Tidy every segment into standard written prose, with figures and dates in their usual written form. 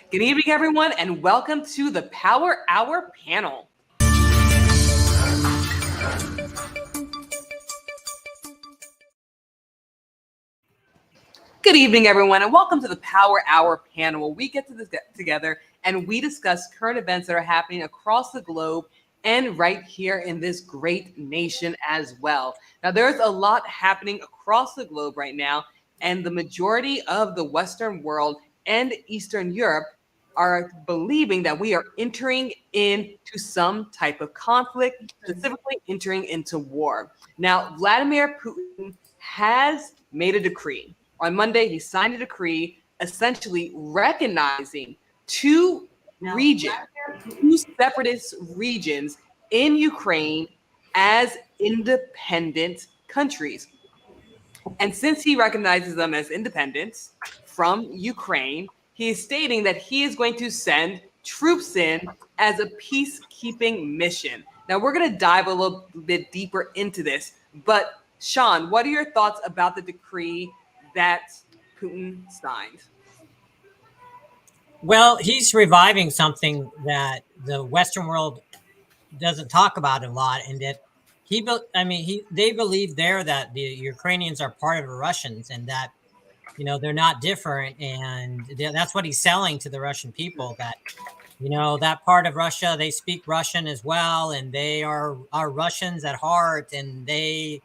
Good evening, everyone, and welcome to the Power Hour panel. Good evening, everyone, and welcome to the Power Hour panel. We get together and we discuss current events that are happening across the globe and right here in this great nation as well. Now, there's a lot happening across the globe right now, and the majority of the Western world and Eastern Europe are believing that we are entering into some type of conflict, specifically entering into war. Now, Vladimir Putin has made a decree. On Monday, he signed a decree essentially recognizing two separatist regions in Ukraine as independent countries. And since he recognizes them as independent from Ukraine, he is stating that he is going to send troops in as a peacekeeping mission. Now, we're going to dive a little bit deeper into this, but Sean, what are your thoughts about the decree that Putin signed? Well, he's reviving something that the Western world doesn't talk about a lot, and that they believe there that the Ukrainians are part of the Russians, and that they're not different, and that's what he's selling to the Russian people. That that part of Russia, they speak Russian as well, and they are Russians at heart, and they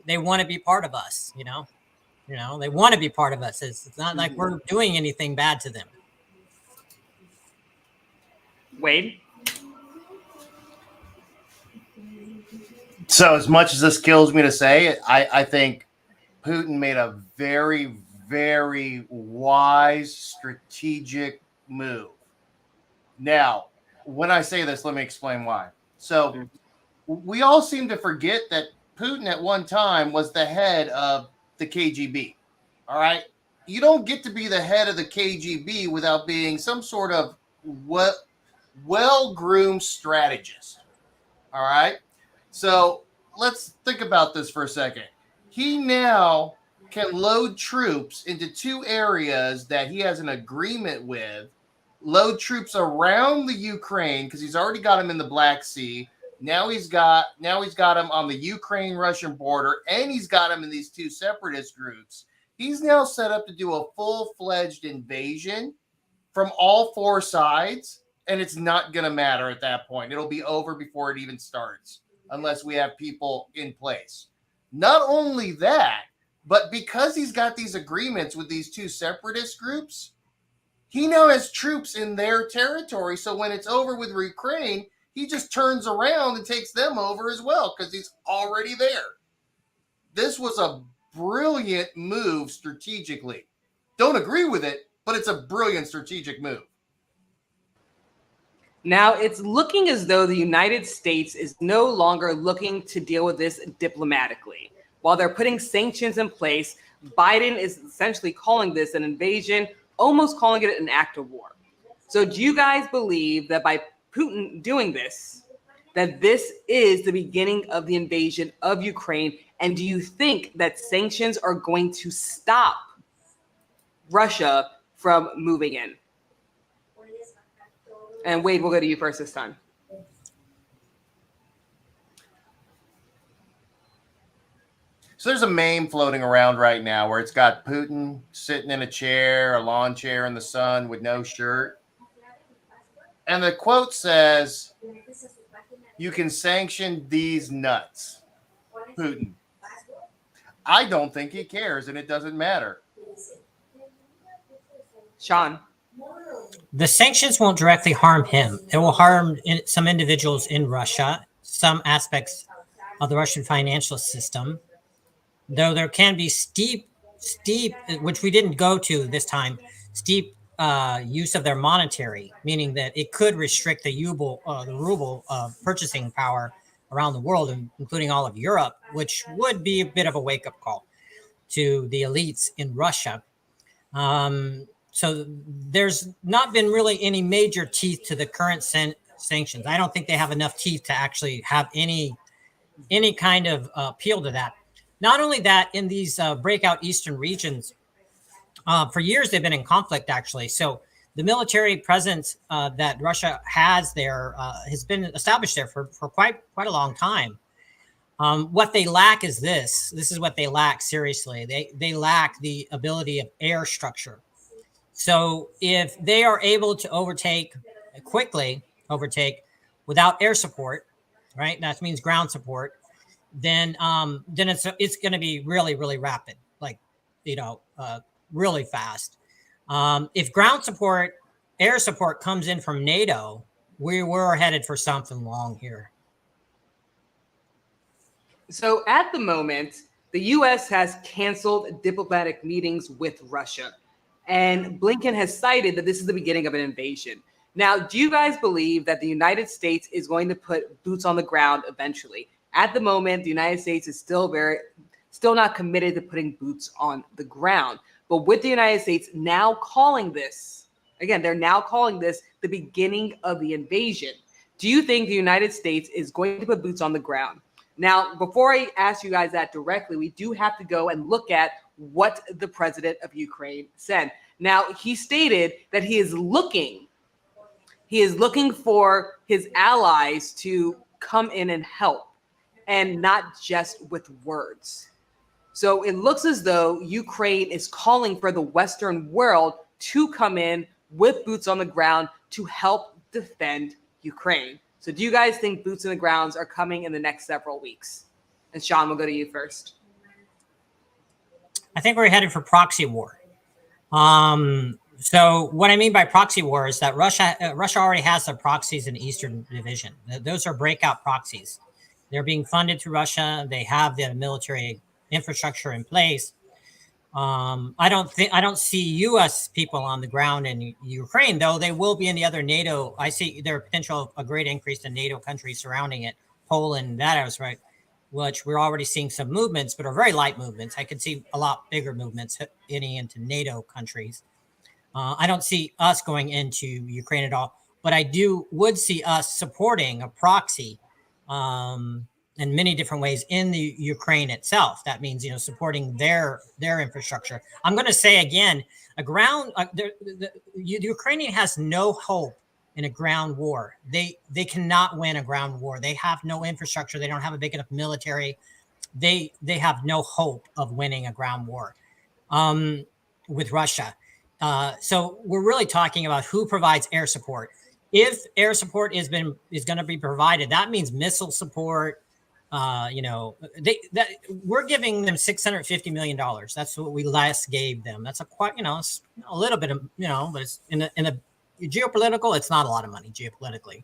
want to be part of us. They want to be part of us. It's not like we're doing anything bad to them. Wade? So as much as this kills me to say, I think Putin made a very, very wise, strategic move. Now, when I say this, let me explain why. So we all seem to forget that Putin at one time was the head of the KGB. All right? You don't get to be the head of the KGB without being some sort of well-groomed strategist. All right? So let's think about this for a second. He now can load troops into two areas that he has an agreement with, load troops around the Ukraine because he's already got them in the Black Sea. Now he's got them on the Ukraine-Russian border, and he's got them in these two separatist groups. He's now set up to do a full-fledged invasion from all four sides, and it's not going to matter at that point. It'll be over before it even starts, unless we have people in place. Not only that, but because he's got these agreements with these two separatist groups, he now has troops in their territory. So when it's over with Ukraine, he just turns around and takes them over as well because he's already there. This was a brilliant move strategically. Don't agree with it, but it's a brilliant strategic move. Now, it's looking as though the United States is no longer looking to deal with this diplomatically. While they're putting sanctions in place, Biden is essentially calling this an invasion, almost calling it an act of war. So do you guys believe that by Putin doing this, that this is the beginning of the invasion of Ukraine? And do you think that sanctions are going to stop Russia from moving in? And Wade, we'll go to you first this time. So there's a meme floating around right now where it's got Putin sitting in a chair, a lawn chair in the sun with no shirt. And the quote says, "You can sanction these nuts." Putin. I don't think he cares, and it doesn't matter. Sean? The sanctions won't directly harm him. It will harm some individuals in Russia, some aspects of the Russian financial system, though there can be steep, which we didn't go to this time, steep use of their monetary, meaning that it could restrict the ruble purchasing power around the world, including all of Europe, which would be a bit of a wake-up call to the elites in Russia. So there's not been really any major teeth to the current sanctions. I don't think they have enough teeth to actually have any kind of appeal to that. Not only that, in these breakout eastern regions, for years they've been in conflict, actually. So the military presence that Russia has there has been established there for quite a long time. What they lack is this. This is what they lack seriously. They lack the ability of air structure. So if they are able to quickly overtake without air support, right? That means ground support. Then it's going to be really rapid, like really fast. If air support comes in from NATO, we're headed for something long here. So at the moment, the U.S. has canceled diplomatic meetings with Russia, and Blinken has cited that this is the beginning of an invasion. Now, do you guys believe that the United States is going to put boots on the ground eventually? At the moment, the United States is still not committed to putting boots on the ground. But with the United States now calling this, again, they're now calling this the beginning of the invasion. Do you think the United States is going to put boots on the ground? Now, before I ask you guys that directly, we do have to go and look at what the president of Ukraine said. Now, he stated that he is looking for his allies to come in and help, and not just with words. So it looks as though Ukraine is calling for the Western world to come in with boots on the ground to help defend Ukraine. So do you guys think boots on the grounds are coming in the next several weeks? And Sean, we'll go to you first. I think we're headed for proxy war. So what I mean by proxy war is that Russia already has their proxies in the Eastern Division. Those are breakout proxies. They're being funded through Russia. They have the military infrastructure in place. I don't see U.S. people on the ground in Ukraine, though they will be in the other NATO. I see their potential a great increase in NATO countries surrounding it, Poland, that is right, which we're already seeing some movements, but are very light movements. I could see a lot bigger movements hitting into NATO countries. I don't see us going into Ukraine at all, but I would see us supporting a proxy in many different ways in the Ukraine itself. That means, supporting their infrastructure. I'm going to say again, the Ukrainian has no hope in a ground war. They cannot win a ground war. They have no infrastructure. They don't have a big enough military. They have no hope of winning a ground war with Russia. So we're really talking about who provides air support. If air support is going to be provided, that means missile support. We're giving them $650 million. That's what we last gave them. That's it's a little bit of, but it's in a geopolitical, it's not a lot of money geopolitically.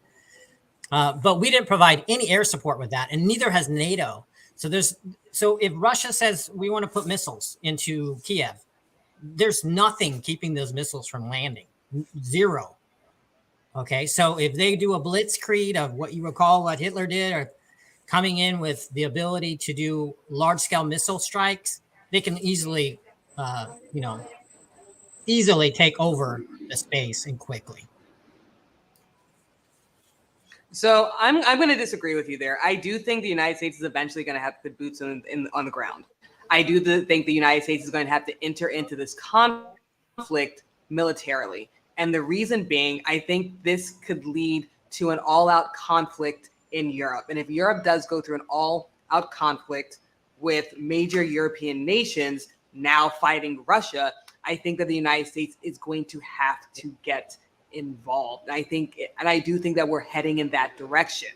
But we didn't provide any air support with that, and neither has NATO. So if Russia says we want to put missiles into Kiev, there's nothing keeping those missiles from landing. Zero. Okay, so if they do a blitzkrieg of what you recall what Hitler did, or coming in with the ability to do large-scale missile strikes, they can easily take over the space and quickly. So I'm going to disagree with you there. I do think the United States is eventually going to have to put boots on the ground. I do think the United States is going to have to enter into this conflict militarily. And the reason being, I think this could lead to an all-out conflict in Europe. And if Europe does go through an all-out conflict with major European nations now fighting Russia, I think that the United States is going to have to get involved. I do think that we're heading in that direction.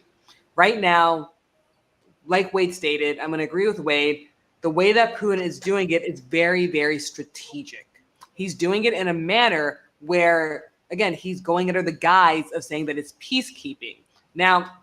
Right now, like Wade stated, I'm going to agree with Wade. The way that Putin is doing it is very, very strategic. He's doing it in a manner where, again, he's going under the guise of saying that it's peacekeeping. Now,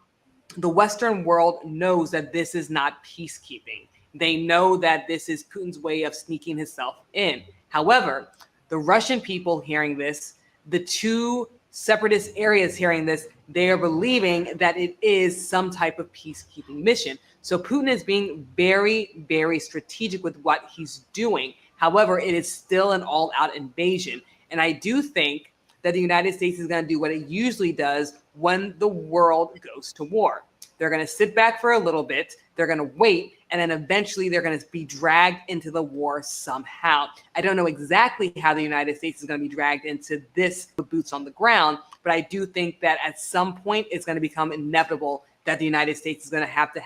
the Western world knows that this is not peacekeeping. They know that this is Putin's way of sneaking himself in. However, the Russian people hearing this, the two separatist areas hearing this, they are believing that it is some type of peacekeeping mission. So Putin is being very, very strategic with what he's doing. However, it is still an all-out invasion. And I do think that the United States is going to do what it usually does when the world goes to war. They're going to sit back for a little bit. They're going to wait. and then eventually they're going to be dragged into the war somehow. I don't know exactly how the United States is going to be dragged into this with boots on the ground, but I do think that at some point it's going to become inevitable that the United States is going to have the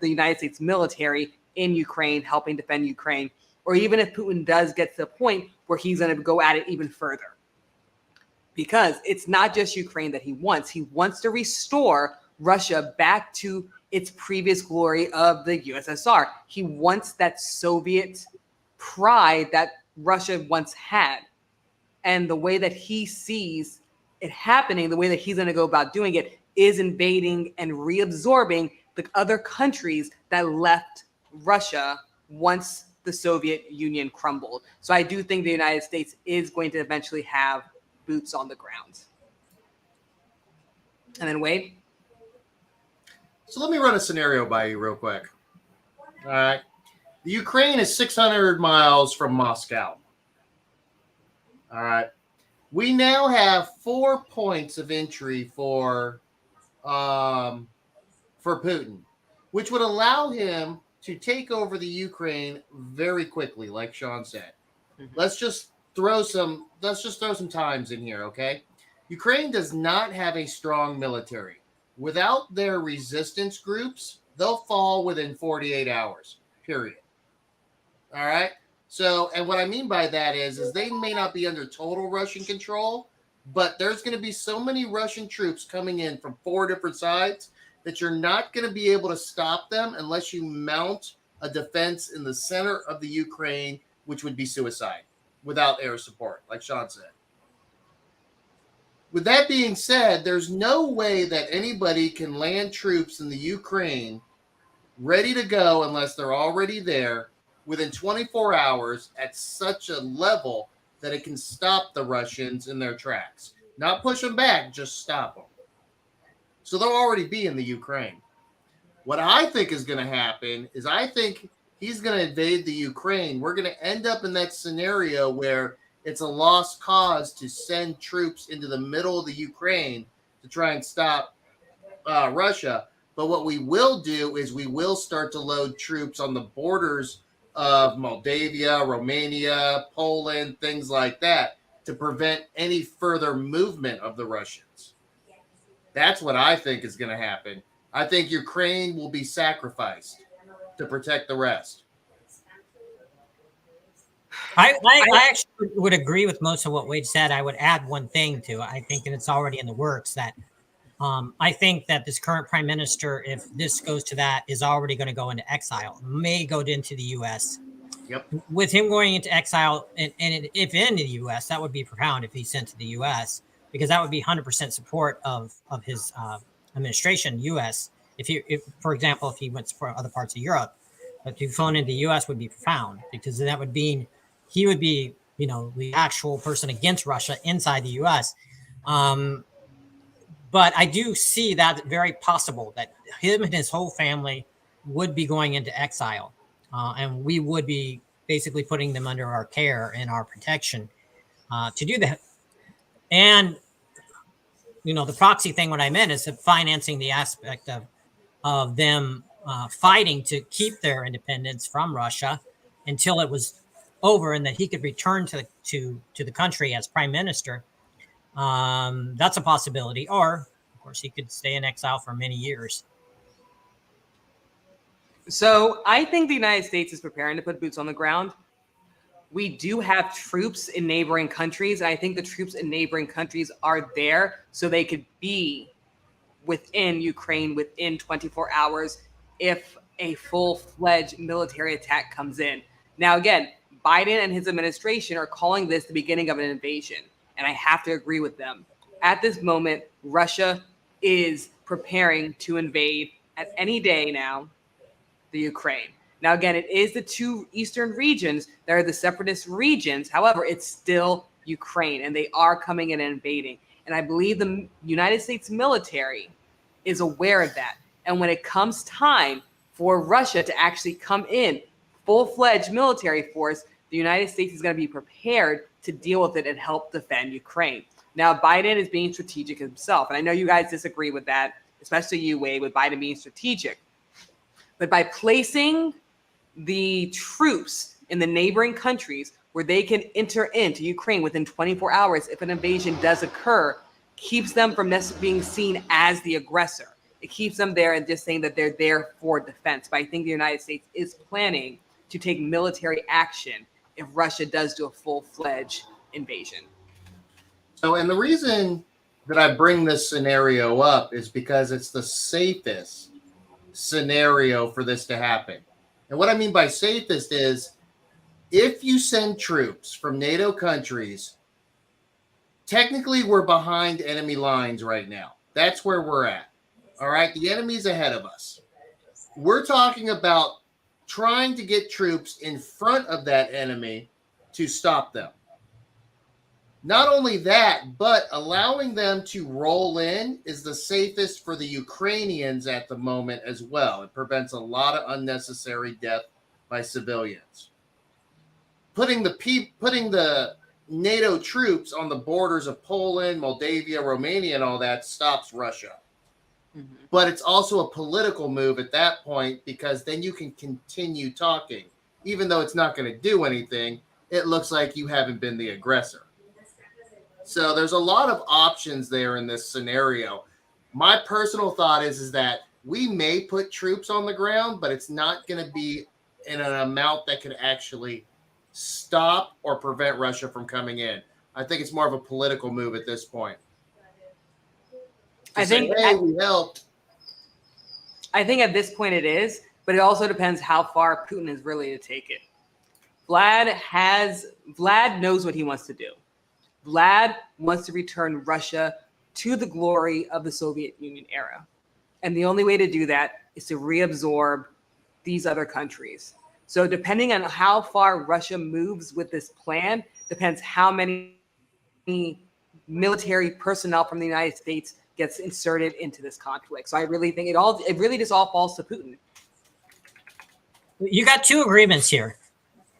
United States military in Ukraine helping defend Ukraine, or even if Putin does get to the point where he's going to go at it even further. Because it's not just Ukraine that he wants. He wants to restore Russia back to its previous glory of the USSR. He wants that Soviet pride that Russia once had. And the way that he sees it happening, the way that he's going to go about doing it, is invading and reabsorbing the other countries that left Russia once the Soviet Union crumbled. So I do think the United States is going to eventually have boots on the ground. And then Wade? So let me run a scenario by you real quick. All right. The Ukraine is 600 miles from Moscow. All right. We now have 4 points of entry for Putin, which would allow him to take over the Ukraine very quickly, like Sean said. Mm-hmm. Let's just throw some times in here, okay? Ukraine does not have a strong military. Without their resistance groups, they'll fall within 48 hours, period. All right? So, and what I mean by that is they may not be under total Russian control, but there's going to be so many Russian troops coming in from 4 different sides that you're not going to be able to stop them unless you mount a defense in the center of the Ukraine, which would be suicide without air support, like Sean said. With that being said, there's no way that anybody can land troops in the Ukraine ready to go unless they're already there within 24 hours at such a level that it can stop the Russians in their tracks. Not push them back, just stop them. So they'll already be in the Ukraine. What I think is going to happen is I think he's going to invade the Ukraine. We're going to end up in that scenario where it's a lost cause to send troops into the middle of the Ukraine to try and stop Russia. But what we will do is we will start to load troops on the borders of Moldavia, Romania, Poland, things like that to prevent any further movement of the Russians. That's what I think is going to happen. I think Ukraine will be sacrificed to protect the rest. I actually would agree with most of what Wade said. I would add one thing to it. I think that it's already in the works that I think that this current prime minister, if this goes to that, is already going to go into exile, may go into the U.S. Yep. With him going into exile, and if in the U.S., that would be profound if he's sent to the U.S., because that would be 100% support of his administration, U.S. If for example, if he went for other parts of Europe, but if he flown into the U.S. would be profound, because that would mean he would be, the actual person against Russia inside the U.S. But I do see that very possible that him and his whole family would be going into exile, and we would be basically putting them under our care and our protection to do that. And the proxy thing, what I meant is financing the aspect of them fighting to keep their independence from Russia until it was over and that he could return to the country as prime minister. That's a possibility. Or, of course, he could stay in exile for many years. So I think the United States is preparing to put boots on the ground. We do have troops in neighboring countries. And I think the troops in neighboring countries are there so they could be within Ukraine within 24 hours if a full-fledged military attack comes in. Now, again, Biden and his administration are calling this the beginning of an invasion, and I have to agree with them. At this moment, Russia is preparing to invade at any day now the Ukraine. Now, again, it is the 2 eastern regions that are the separatist regions. However, it's still Ukraine, and they are coming in and invading. And I believe the United States military is aware of that. And when it comes time for Russia to actually come in, full-fledged military force, the United States is going to be prepared to deal with it and help defend Ukraine. Now, Biden is being strategic himself. And I know you guys disagree with that, especially you, Wade, with Biden being strategic. But by placing the troops in the neighboring countries where they can enter into Ukraine within 24 hours if an invasion does occur, keeps them from being seen as the aggressor. It keeps them there and just saying that they're there for defense. But I think the United States is planning to take military action if Russia does do a full-fledged invasion. So, and the reason that I bring this scenario up is because it's the safest scenario for this to happen. And what I mean by safest is if you send troops from NATO countries, technically we're behind enemy lines right now. That's where we're at. All right. The enemy's ahead of us. We're talking about trying to get troops in front of that enemy to stop them. Not only that, but allowing them to roll in is the safest for the Ukrainians at the moment as well. It prevents a lot of unnecessary death by civilians. Putting the NATO troops on the borders of Poland, Moldavia, Romania, and all that stops Russia. Mm-hmm. But it's also a political move at that point because then you can continue talking. Even though it's not going to do anything, it looks like you haven't been the aggressor. So there's a lot of options there in this scenario. My personal thought is that we may put troops on the ground, but it's not going to be in an amount that could actually stop or prevent Russia from coming in. I think it's more of a political move at this point. I think we helped. I think at this point it is, but it also depends how far Putin is willing to take it. Vlad knows what he wants to do. Vlad wants to return Russia to the glory of the Soviet Union era. And the only way to do that is to reabsorb these other countries. So depending on how far Russia moves with this plan, depends how many military personnel from the United States gets inserted into this conflict. So I really think it really just all falls to Putin. You got two agreements here.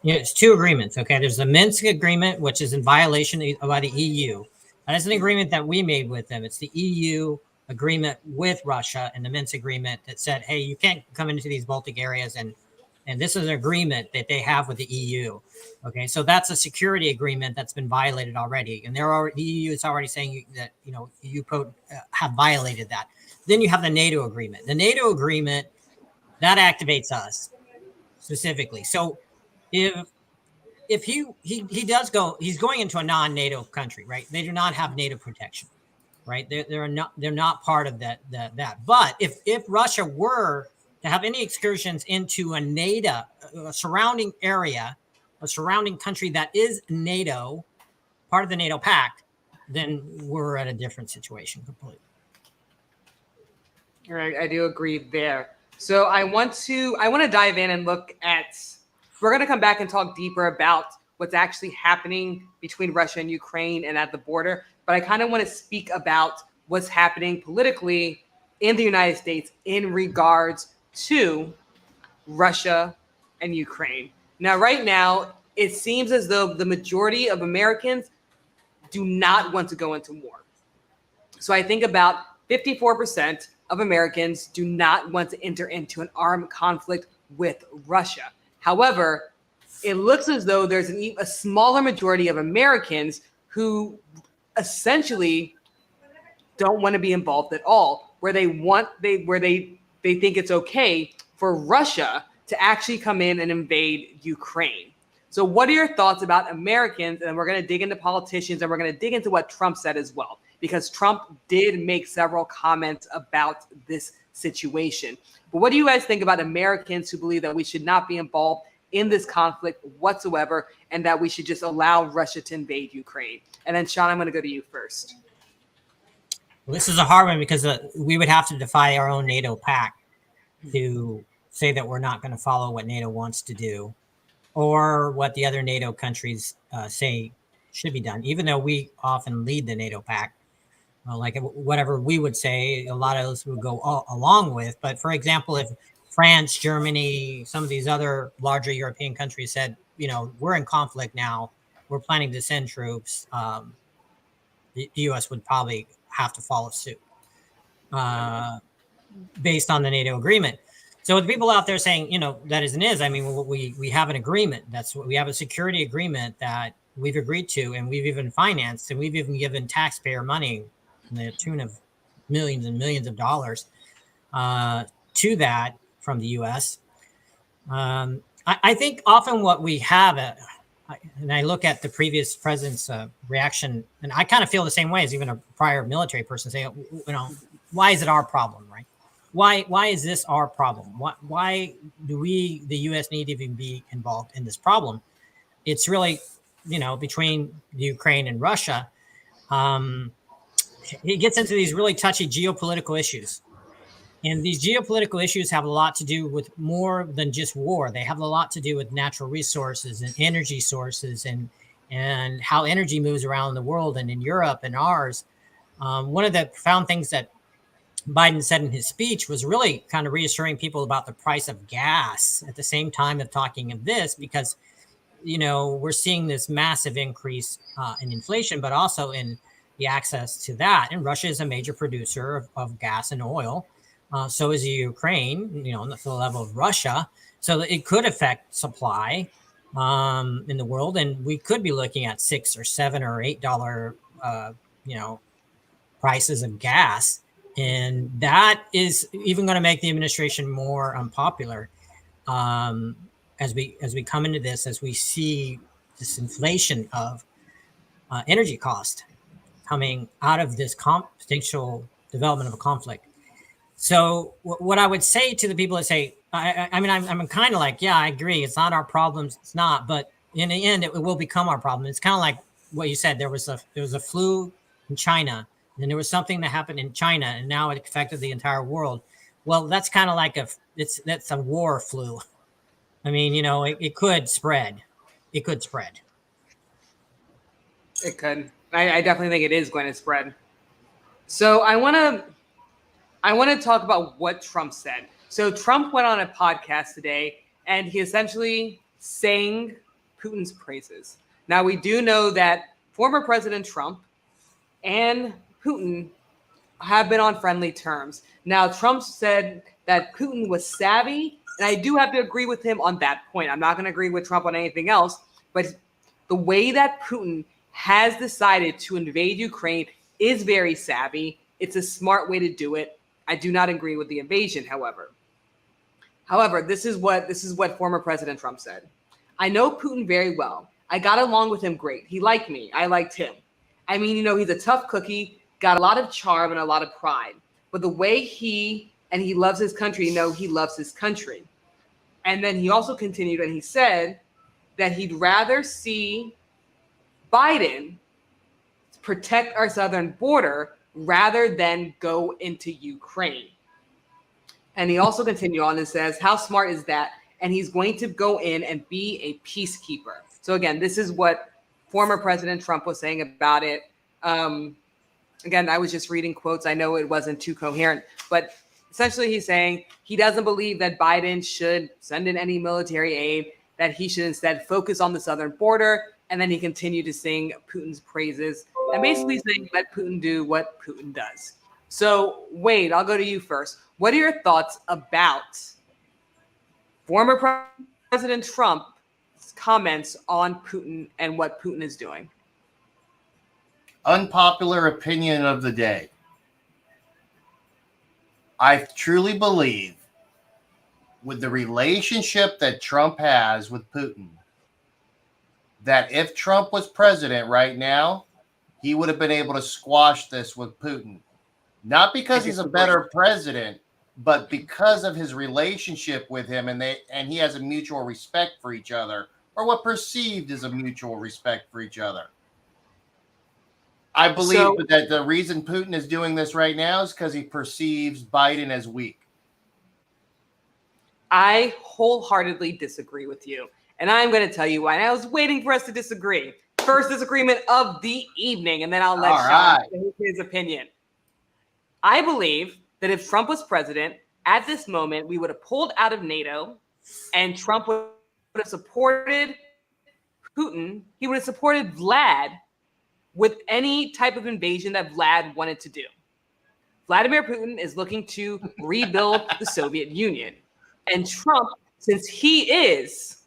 It's two agreements. Okay. There's the Minsk agreement, which is in violation by the EU. That is an agreement that we made with them. It's the EU agreement with Russia and the Minsk agreement that said, hey, you can't come into these Baltic areas. And this is an agreement that they have with the EU. Okay. So that's a security agreement that's been violated already. And the EU is already saying that, you have violated that. Then you have the NATO agreement. The NATO agreement, that activates us specifically. So if he does go, he's going into a non-NATO country, right? They do not have NATO protection, right? They're not part of that. But if Russia were to have any excursions into a NATO, a surrounding area, a surrounding country that is NATO, part of the NATO pact, then we're at a different situation completely. All right, I do agree there. So I want to dive in and look at. We're going to come back and talk deeper about what's actually happening between Russia and Ukraine and at the border. But I kind of want to speak about what's happening politically in the United States in regards to Russia and Ukraine. Now, right now, it seems as though the majority of Americans do not want to go into war. So I think about 54% of Americans do not want to enter into an armed conflict with Russia. However, it looks as though there's a smaller majority of Americans who essentially don't want to be involved at all, where they think it's okay for Russia to actually come in and invade Ukraine. So what are your thoughts about Americans? And we're going to dig into politicians and we're going to dig into what Trump said as well, because Trump did make several comments about this situation. But what do you guys think about Americans who believe that we should not be involved in this conflict whatsoever and that we should just allow Russia to invade Ukraine? And then, Sean, I'm going to go to you first. Well, this is a hard one because we would have to defy our own NATO pact to say that we're not going to follow what NATO wants to do or what the other NATO countries say should be done, even though we often lead the NATO pact. Like whatever we would say, a lot of us would go along with. But for example, if France, Germany, some of these other larger European countries said, we're in conflict now, we're planning to send troops, the U.S. would probably have to follow suit based on the NATO agreement. So the people out there saying, that isn't is, I mean, we have an agreement. That's what we have, a security agreement that we've agreed to, and we've even financed, and we've even given taxpayer money in the tune of millions and millions of dollars to that from the U.S. I think often what we have, and I look at the previous president's reaction, and I kind of feel the same way as even a prior military person saying, why is it our problem, right? Why is this our problem? Why do we, the U.S., need to even be involved in this problem? It's really, between Ukraine and Russia. It gets into these really touchy geopolitical issues. And these geopolitical issues have a lot to do with more than just war. They have a lot to do with natural resources and energy sources and how energy moves around the world and in Europe and ours. One of the profound things that Biden said in his speech was really kind of reassuring people about the price of gas at the same time of talking of this, because, we're seeing this massive increase in inflation, but also in the access to that. And Russia is a major producer of gas and oil. So is Ukraine, on the level of Russia. So it could affect supply in the world. And we could be looking at $6 or $7 or $8, prices of gas. And that is even going to make the administration more unpopular as we come into this, as we see this inflation of energy cost coming out of this potential development of a conflict. So what I would say to the people that say, I'm kind of like, yeah, I agree. It's not our problem. It's not. But in the end, it will become our problem. It's kind of like what you said. There was a flu in China. And there was something that happened in China, and now it affected the entire world. Well, that's kind of like that's a war flu. I mean, it could spread. It could spread. It could. I definitely think it is going to spread. So I want to talk about what Trump said. So Trump went on a podcast today, and he essentially sang Putin's praises. Now, we do know that former President Trump and Putin have been on friendly terms. Now, Trump said that Putin was savvy, and I do have to agree with him on that point. I'm not going to agree with Trump on anything else, but the way that Putin has decided to invade Ukraine is very savvy. It's a smart way to do it. I do not agree with the invasion, however. However, this is what former President Trump said. I know Putin very well. I got along with him great. He liked me. I liked him. I mean, he's a tough cookie, got a lot of charm and a lot of pride. But the way he loves his country, he loves his country. And then he also continued and he said that he'd rather see Biden protect our southern border rather than go into Ukraine. And he also continued on and says, how smart is that? And he's going to go in and be a peacekeeper. So again, this is what former President Trump was saying about it. Again, I was just reading quotes. I know it wasn't too coherent, but essentially he's saying he doesn't believe that Biden should send in any military aid, that he should instead focus on the southern border. And then he continued to sing Putin's praises and basically saying, let Putin do what Putin does. So Wade, I'll go to you first. What are your thoughts about former President Trump's comments on Putin and what Putin is doing? Unpopular opinion of the day. I truly believe with the relationship that Trump has with Putin, that if Trump was president right now, he would have been able to squash this with Putin. Not because he's a better president, but because of his relationship with him, and he has a mutual respect for each other, or what perceived as a mutual respect for each other. I believe that the reason Putin is doing this right now is because he perceives Biden as weak. I wholeheartedly disagree with you. And I'm going to tell you why. And I was waiting for us to disagree. First disagreement of the evening, and then I'll let Sean say his opinion. I believe that if Trump was president, at this moment, we would have pulled out of NATO, and Trump would have supported Putin. He would have supported Vlad with any type of invasion that Vlad wanted to do. Vladimir Putin is looking to rebuild the Soviet Union. And Trump, since he is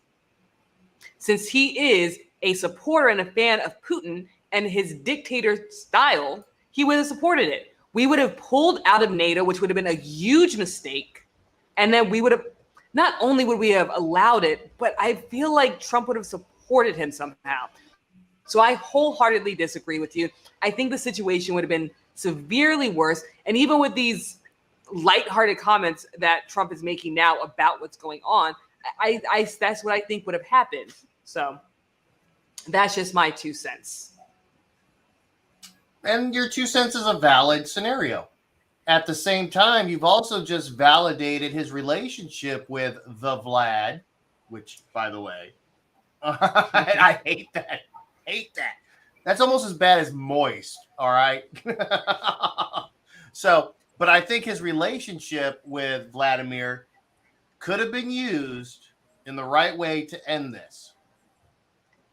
a supporter and a fan of Putin and his dictator style, he would have supported it. We would have pulled out of NATO, which would have been a huge mistake. And then we would have, not only would we have allowed it, but I feel like Trump would have supported him somehow. So I wholeheartedly disagree with you. I think the situation would have been severely worse. And even with these lighthearted comments that Trump is making now about what's going on, I that's what I think would have happened. So that's just my 2 cents. And your 2 cents is a valid scenario. At the same time, you've also just validated his relationship with the Vlad, which, by the way, I hate that. Hate that. That's almost as bad as moist. All right. So, but I think his relationship with Vladimir could have been used in the right way to end this.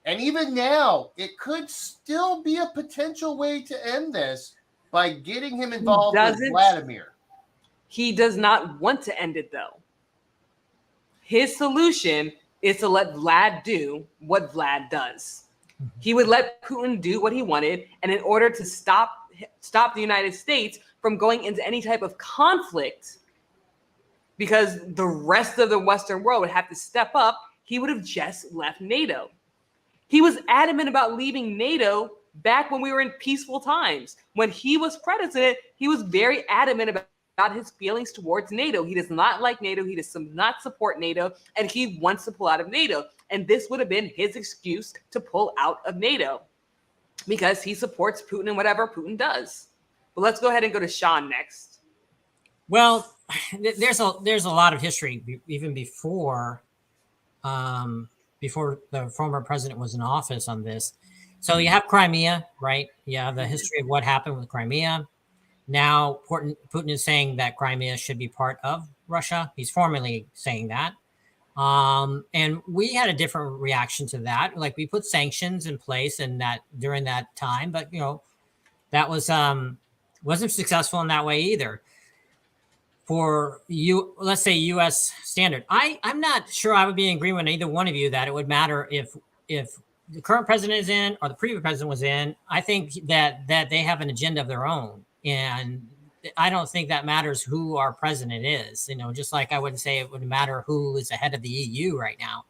And even now, it could still be a potential way to end this by getting him involved with Vladimir. He does not want to end it, though. His solution is to let Vlad do what Vlad does. He would let Putin do what he wanted, and in order to stop the United States from going into any type of conflict, because the rest of the Western world would have to step up, he would have just left NATO. He was adamant about leaving NATO back when we were in peaceful times. When he was president, he was very adamant about his feelings towards NATO. He does not like NATO. He does not support NATO, and he wants to pull out of NATO. And this would have been his excuse to pull out of NATO because he supports Putin and whatever Putin does. But let's go ahead and go to Sean next. Well, there's a lot of history even before the former president was in office on this. So you have Crimea, right? You have the history of what happened with Crimea. Now Putin is saying that Crimea should be part of Russia. He's formally saying that. And we had a different reaction to that. Like, we put sanctions in place and that during that time, but that was wasn't successful in that way either. For let's say U.S. standard, I'm not sure I would be in agreement with either one of you that it would matter if the current president is in or the previous president was in. I think that they have an agenda of their own, and I don't think that matters who our president is. Just like I wouldn't say it would matter who is the head of the EU right now,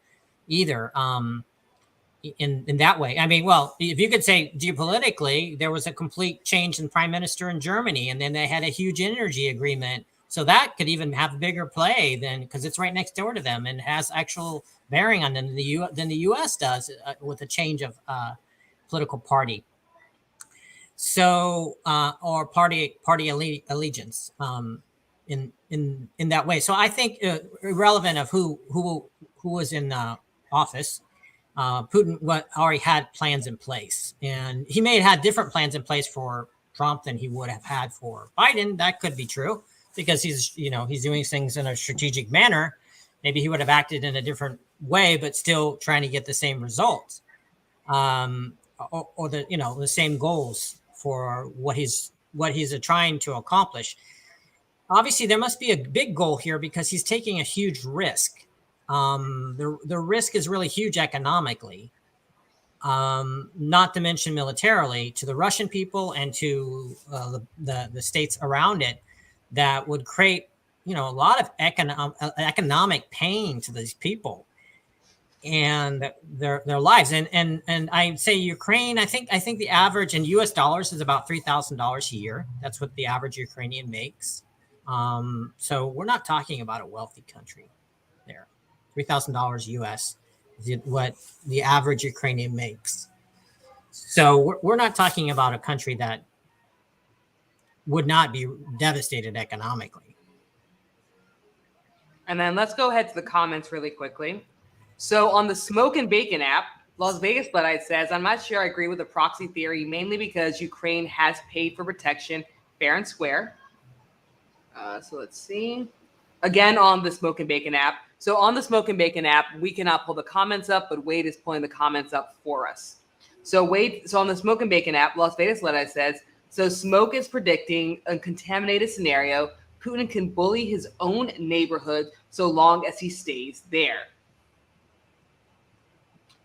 either. In that way, I mean, well, if you could say geopolitically, there was a complete change in prime minister in Germany, and then they had a huge energy agreement. So that could even have a bigger play because it's right next door to them and has actual bearing on them than the U.S. does with a change of political party. So or party allegiance in that way. So I think irrelevant of who was in office, Putin already had plans in place, and he may have had different plans in place for Trump than he would have had for Biden. That could be true, because he's doing things in a strategic manner. Maybe he would have acted in a different way, but still trying to get the same results, or the same goals for what he's trying to accomplish. Obviously, there must be a big goal here because he's taking a huge risk. The risk is really huge economically, not to mention militarily, to the Russian people and to the states around it. That would create, a lot of economic pain to these people and their lives. And I'd say Ukraine, I think the average in US dollars is about $3,000 a year. That's what the average Ukrainian makes. So we're not talking about a wealthy country there. $3,000 US is what the average Ukrainian makes. So we're not talking about a country that would not be devastated economically. And then let's go ahead to the comments really quickly. So on the Smoke and Bacon app, Las Vegas Bloodite says, I'm not sure I agree with the proxy theory, mainly because Ukraine has paid for protection fair and square. So let's see. Again, on the Smoke and Bacon app. So on the Smoke and Bacon app, we cannot pull the comments up, but Wade is pulling the comments up for us. So on the Smoke and Bacon app, Las Vegas Bloodite says, so Smoke is predicting a contaminated scenario. Putin can bully his own neighborhood so long as he stays there.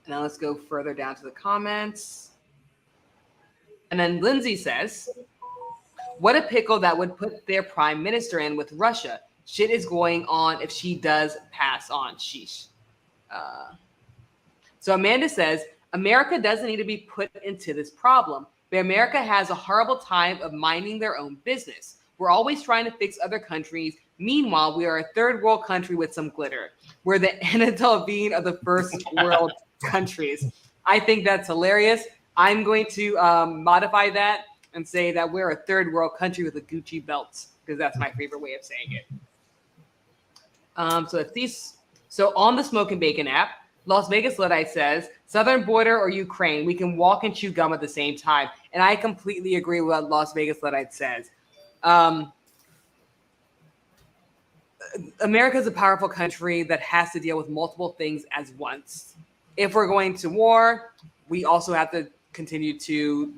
Now let's go further down to the comments. And then Lindsay says, what a pickle that would put their prime minister in with Russia. Shit is going on if she does pass on. Sheesh. So Amanda says, America doesn't need to be put into this problem, but America has a horrible time of minding their own business. We're always trying to fix other countries. Meanwhile, we are a third world country with some glitter. We're the Anatole Bean of the first world countries. I think that's hilarious. I'm going to modify that and say that we're a third world country with a Gucci belt, because that's my favorite way of saying it. So it's these. So on the Smoke and Bacon app, Las Vegas Luddite says, Southern border or Ukraine, we can walk and chew gum at the same time. And I completely agree with what Las Vegas Luddite says. America is a powerful country that has to deal with multiple things at once. If we're going to war, we also have to continue to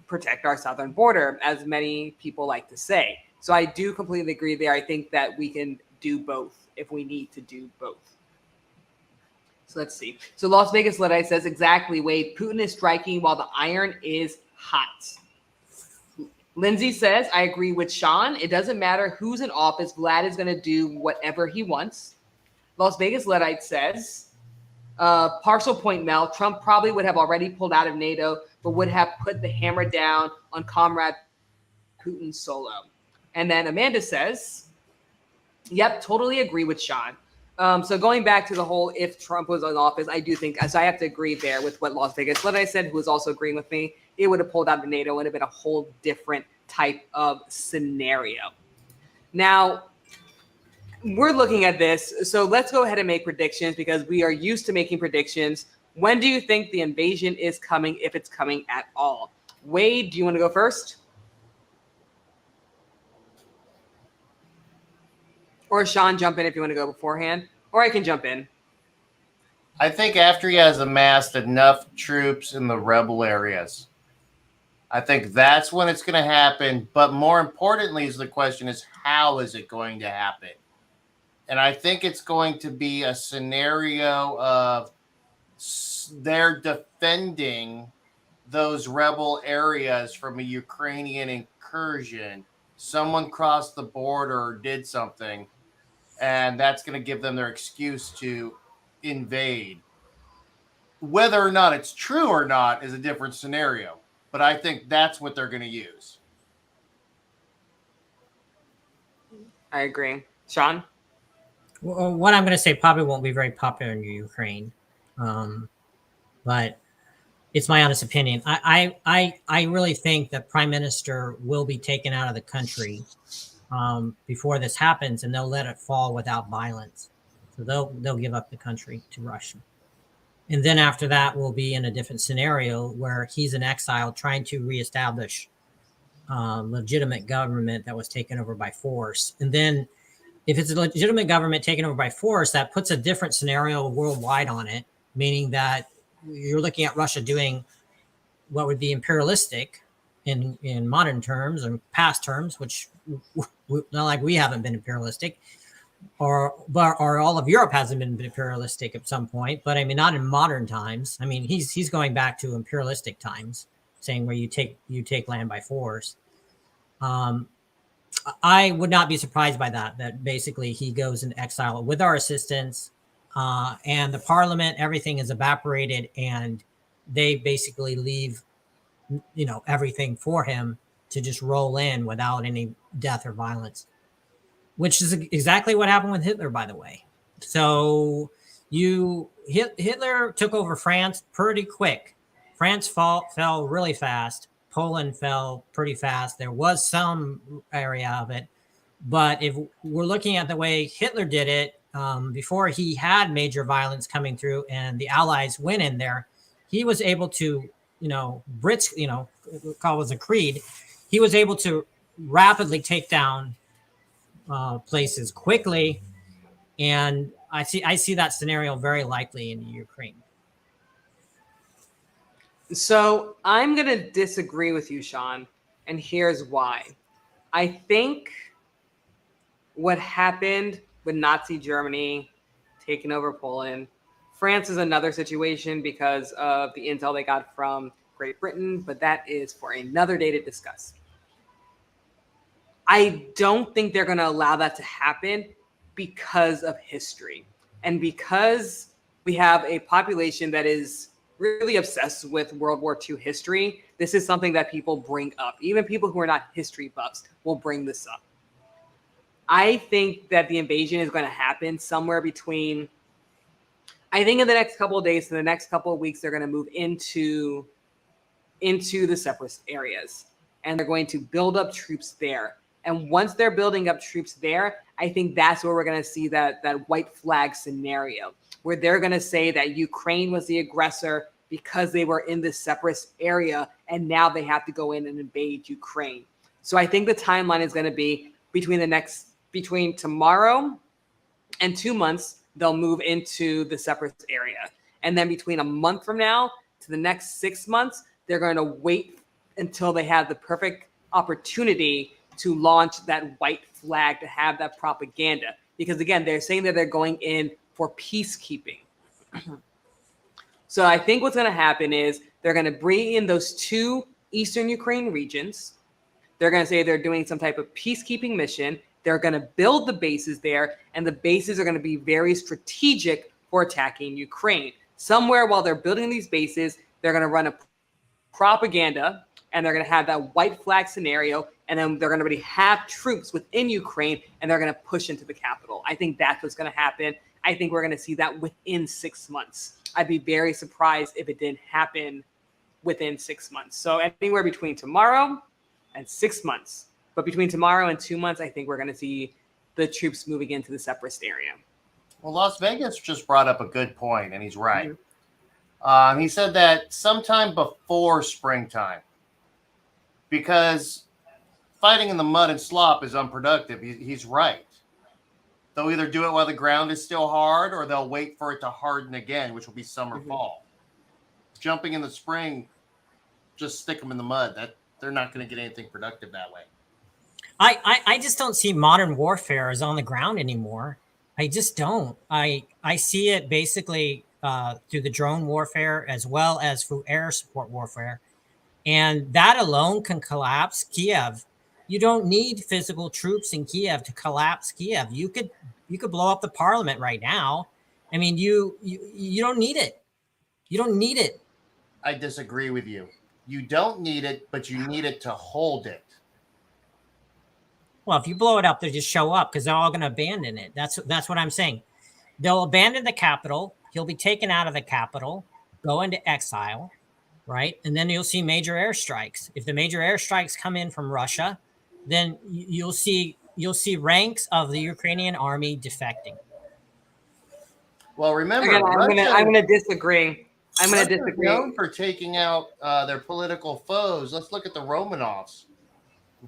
protect our southern border, as many people like to say. So I do completely agree there. I think that we can do both if we need to do both. So let's see. So Las Vegas Luddite says, exactly, Wade. Putin is striking while the iron is hot. Lindsay says, I agree with Sean. It doesn't matter who's in office. Vlad is going to do whatever he wants. Las Vegas Luddite says, partial point, Mel. Trump probably would have already pulled out of NATO, but would have put the hammer down on Comrade Putin solo. And then Amanda says, yep, totally agree with Sean. So going back to the whole if Trump was in office, I do think, so I have to agree there with what Las Vegas Luddite said, who was also agreeing with me. It would have pulled out of NATO. It would have been a whole different type of scenario. Now, we're looking at this. So let's go ahead and make predictions, because we are used to making predictions. When do you think the invasion is coming, if it's coming at all? Wade, do you want to go first? Or Sean, jump in if you want to go beforehand. Or I can jump in. I think after he has amassed enough troops in the rebel areas, I think that's when it's going to happen. But more importantly, is the question is, how is it going to happen? And I think it's going to be a scenario of they're defending those rebel areas from a Ukrainian incursion. Someone crossed the border or did something, and that's going to give them their excuse to invade. Whether or not it's true or not is a different scenario, but I think that's what they're going to use. I agree. Sean? Well, what I'm going to say probably won't be very popular in Ukraine, but it's my honest opinion. I really think that Prime Minister will be taken out of the country before this happens, and they'll let it fall without violence. So they'll give up the country to Russia. And then after that, we'll be in a different scenario where he's in exile trying to reestablish legitimate government that was taken over by force. And then if it's a legitimate government taken over by force, that puts a different scenario worldwide on it, meaning that you're looking at Russia doing what would be imperialistic in modern terms and past terms, which not like we haven't been imperialistic, or all of Europe hasn't been imperialistic at some point, but I mean, not in modern times. I mean, he's going back to imperialistic times, saying where you take land by force. I would not be surprised by that basically he goes into exile with our assistance, and the parliament, everything is evaporated, and they basically leave, everything for him to just roll in without any death or violence, which is exactly what happened with Hitler, by the way. So Hitler took over France pretty quick. France fell really fast. Poland fell pretty fast. There was some area of it. But if we're looking at the way Hitler did it, before he had major violence coming through and the Allies went in there, he was able to, Brits, called was a creed. He was able to rapidly take down places quickly. And I see that scenario very likely in Ukraine. So I'm going to disagree with you, Sean, and here's why. I think what happened with Nazi Germany taking over Poland. France is another situation because of the intel they got from Great Britain, but that is for another day to discuss. I don't think they're going to allow that to happen because of history and because we have a population that is really obsessed with World War II history. This is something that people bring up. Even people who are not history buffs will bring this up. I think that the invasion is going to happen somewhere between, I think in the next couple of days, in the next couple of weeks, they're going to move into the separatist areas and they're going to build up troops there. And once they're building up troops there, I think that's where we're going to see that white flag scenario where they're going to say that Ukraine was the aggressor because they were in this separatist area and now they have to go in and invade Ukraine. So I think the timeline is going to be between tomorrow and 2 months, they'll move into the separatist area. And then between a month from now to the next 6 months, they're going to wait until they have the perfect opportunity to launch that white flag, to have that propaganda. Because again, they're saying that they're going in for peacekeeping. So I think what's going to happen is they're going to bring in those 2 Eastern Ukraine regions. They're going to say they're doing some type of peacekeeping mission. They're going to build the bases there, and the bases are going to be very strategic for attacking Ukraine. Somewhere while they're building these bases, they're going to run a propaganda, and they're going to have that white flag scenario, and then they're going to already have troops within Ukraine, and they're going to push into the capital. I think that's what's going to happen. I think we're going to see that within 6 months. I'd be very surprised if it didn't happen within 6 months. So anywhere between tomorrow and 6 months. But between tomorrow and 2 months, I think we're going to see the troops moving into the separatist area. Well, Las Vegas just brought up a good point, and he's right. Mm-hmm. He said that sometime before springtime, because fighting in the mud and slop is unproductive. He's right. They'll either do it while the ground is still hard, or they'll wait for it to harden again, which will be summer, fall. Jumping in the spring, just stick them in the mud. That they're not going to get anything productive that way. I just don't see modern warfare as on the ground anymore. I just don't. I see it basically through the drone warfare as well as through air support warfare. And that alone can collapse Kiev. You don't need physical troops in Kiev to collapse Kiev. You could blow up the parliament right now. I mean, you don't need it. You don't need it. I disagree with you. You don't need it, but you need it to hold it. Well, if you blow it up, they just show up because they're all going to abandon it. That's what I'm saying. They'll abandon the capital. He'll be taken out of the capital, go into exile, right? And then you'll see major airstrikes. If the major airstrikes come in from Russia, then you'll see ranks of the Ukrainian army defecting. Well, remember, Again, I'm going to disagree. I'm going to disagree. Known for taking out their political foes. Let's look at the Romanovs.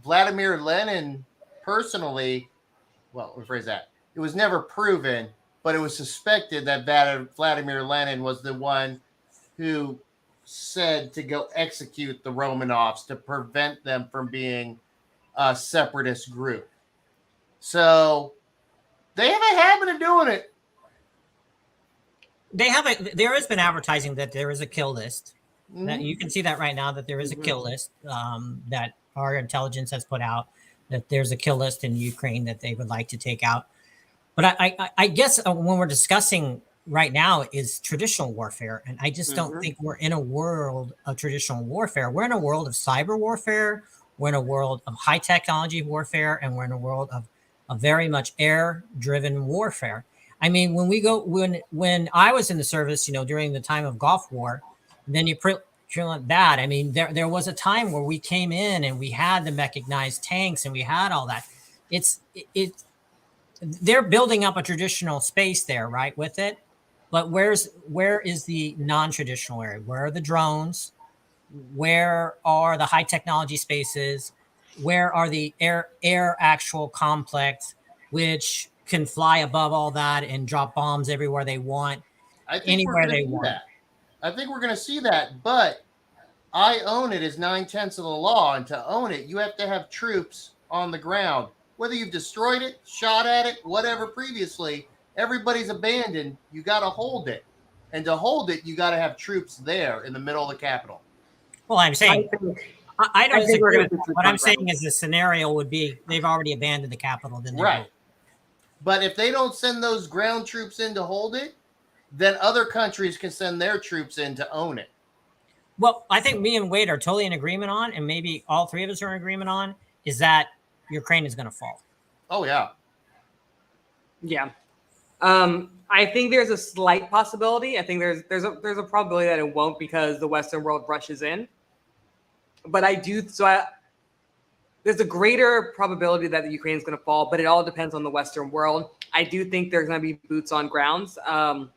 Vladimir Lenin personally, well, rephrase that. It was never proven, but it was suspected that Vladimir Lenin was the one who said to go execute the Romanovs to prevent them from being a separatist group. So they have a habit of doing it. There has been advertising that there is a kill list. That you can see that right now, that there is a kill list that our intelligence has put out, that there's a kill list in Ukraine that they would like to take out. But I guess when we're discussing right now is traditional warfare. And I just don't think we're in a world of traditional warfare. We're in a world of cyber warfare. We're in a world of high technology warfare. And we're in a world of very much air-driven warfare. I mean, when I was in the service, during the time of Gulf War, then you that. I mean, there was a time where we came in and we had the mechanized tanks and we had all that. They're building up a traditional space there, right, with it. But where is the non-traditional area? Where are the drones? Where are the high technology spaces? Where are the air actual complex, which can fly above all that and drop bombs everywhere they want, anywhere they want? I think we're going to see that, but I own it as 9/10 of the law, and to own it, you have to have troops on the ground. whether you've destroyed it, shot at it, whatever previously, everybody's abandoned. You got to hold it. And to hold it, you got to have troops there in the middle of the capital. Well, I'm I saying think, I don't I think we're disagree going with to that. see What I'm troops on saying is the scenario would be they've already abandoned the capital. Then they Right. will. But if they don't send those ground troops in to hold it, then other countries can send their troops in to own it. Well, I think me and Wade are totally in agreement on, and maybe all three of us are in agreement on, is that Ukraine is going to fall. Oh, yeah. Yeah. I think there's a slight possibility. I think there's a probability that it won't because the Western world rushes in. But there's a greater probability that the Ukraine is going to fall, but it all depends on the Western world. I do think there's going to be boots on grounds. I'm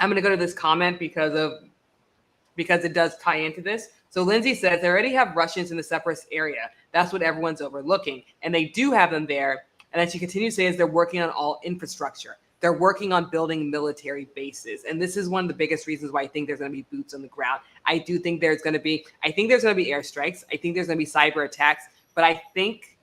going to go to this comment because it does tie into this. So Lindsay says they already have Russians in the separatist area. That's what everyone's overlooking, and they do have them there. And then she continues to say is they're working on all infrastructure. They're working on building military bases. And this is one of the biggest reasons why I think there's going to be boots on the ground. I think there's going to be airstrikes. I think there's going to be cyber attacks. But I think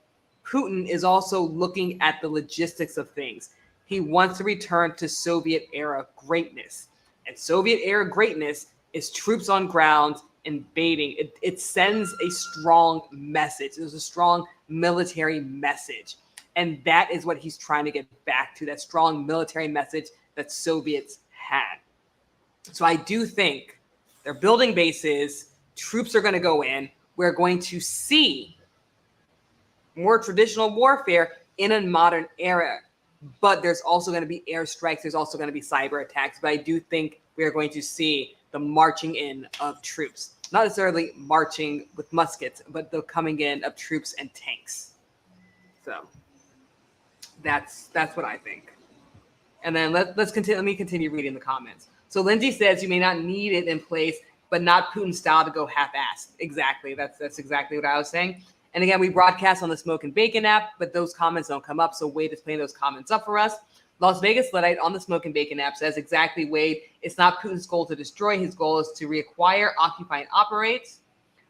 Putin is also looking at the logistics of things. He wants to return to Soviet era greatness. And Soviet era greatness is troops on ground invading. It sends a strong message. There's a strong military message. And that is what he's trying to get back to, that strong military message that Soviets had. So I do think they're building bases. Troops are going to go in. We're going to see more traditional warfare in a modern era. But there's also going to be airstrikes. There's also going to be cyber attacks. But I do think we're going to see the marching in of troops. Not necessarily marching with muskets, but the coming in of troops and tanks. So that's what I think. And then let's continue. Let me continue reading the comments. So Lindsay says you may not need it in place, but not Putin style to go half-assed. Exactly. That's exactly what I was saying. And again, we broadcast on the Smoke and Bacon app, but those comments don't come up. So Wade is playing those comments up for us. Las Vegas Luddite on the Smoke and Bacon app says exactly, Wade, it's not Putin's goal to destroy. His goal is to reacquire, occupy, and operate.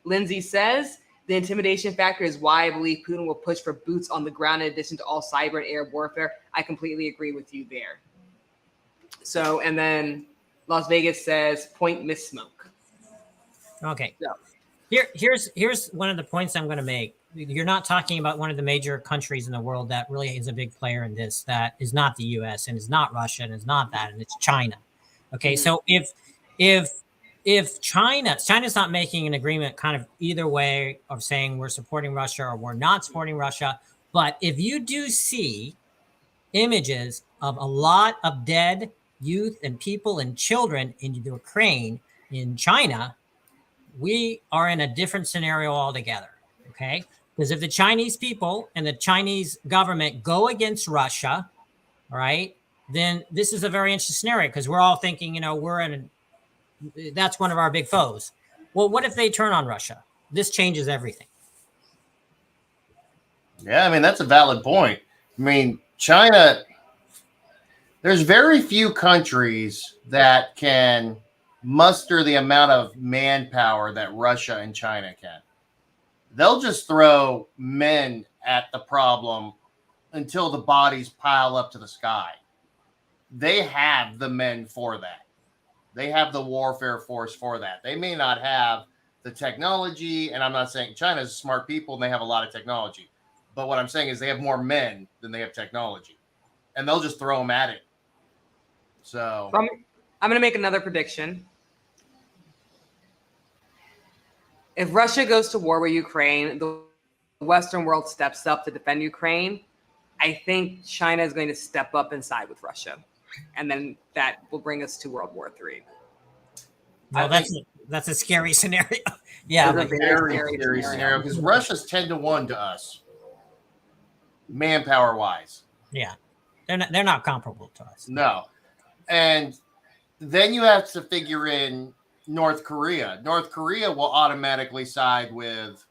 Lindsay says the intimidation factor is why I believe Putin will push for boots on the ground in addition to all cyber and air warfare. I completely agree with you there. So, and then Las Vegas says point miss smoke. Okay. So, Here's one of the points I'm going to make. You're not talking about one of the major countries in the world that really is a big player in this. That is not the U.S. and is not Russia and is not that, and it's China. Okay, so if China's not making an agreement kind of either way of saying we're supporting Russia or we're not supporting Russia, but if you do see images of a lot of dead youth and people and children in Ukraine, in China, we are in a different scenario altogether. Okay, because if the Chinese people and the Chinese government go against Russia, all right, then this is a very interesting scenario because we're all thinking, that's one of our big foes. Well, what if they turn on Russia? This changes everything. Yeah, I mean, that's a valid point. I mean, China, there's very few countries that can muster the amount of manpower that Russia and China can. They'll just throw men at the problem until the bodies pile up to the sky. They have the men for that. They have the warfare force for that. They may not have the technology, and I'm not saying China's smart people and they have a lot of technology. But what I'm saying is they have more men than they have technology. And they'll just throw them at it. So I'm going to make another prediction. If Russia goes to war with Ukraine, the Western world steps up to defend Ukraine. I think China is going to step up and side with Russia. And then that will bring us to World War III. Well, that's a scary scenario. Yeah, It's a very scary scenario because Russia's 10-1 to us, manpower wise. Yeah, they're not comparable to us. No, and then you have to figure in North Korea. North Korea will automatically side with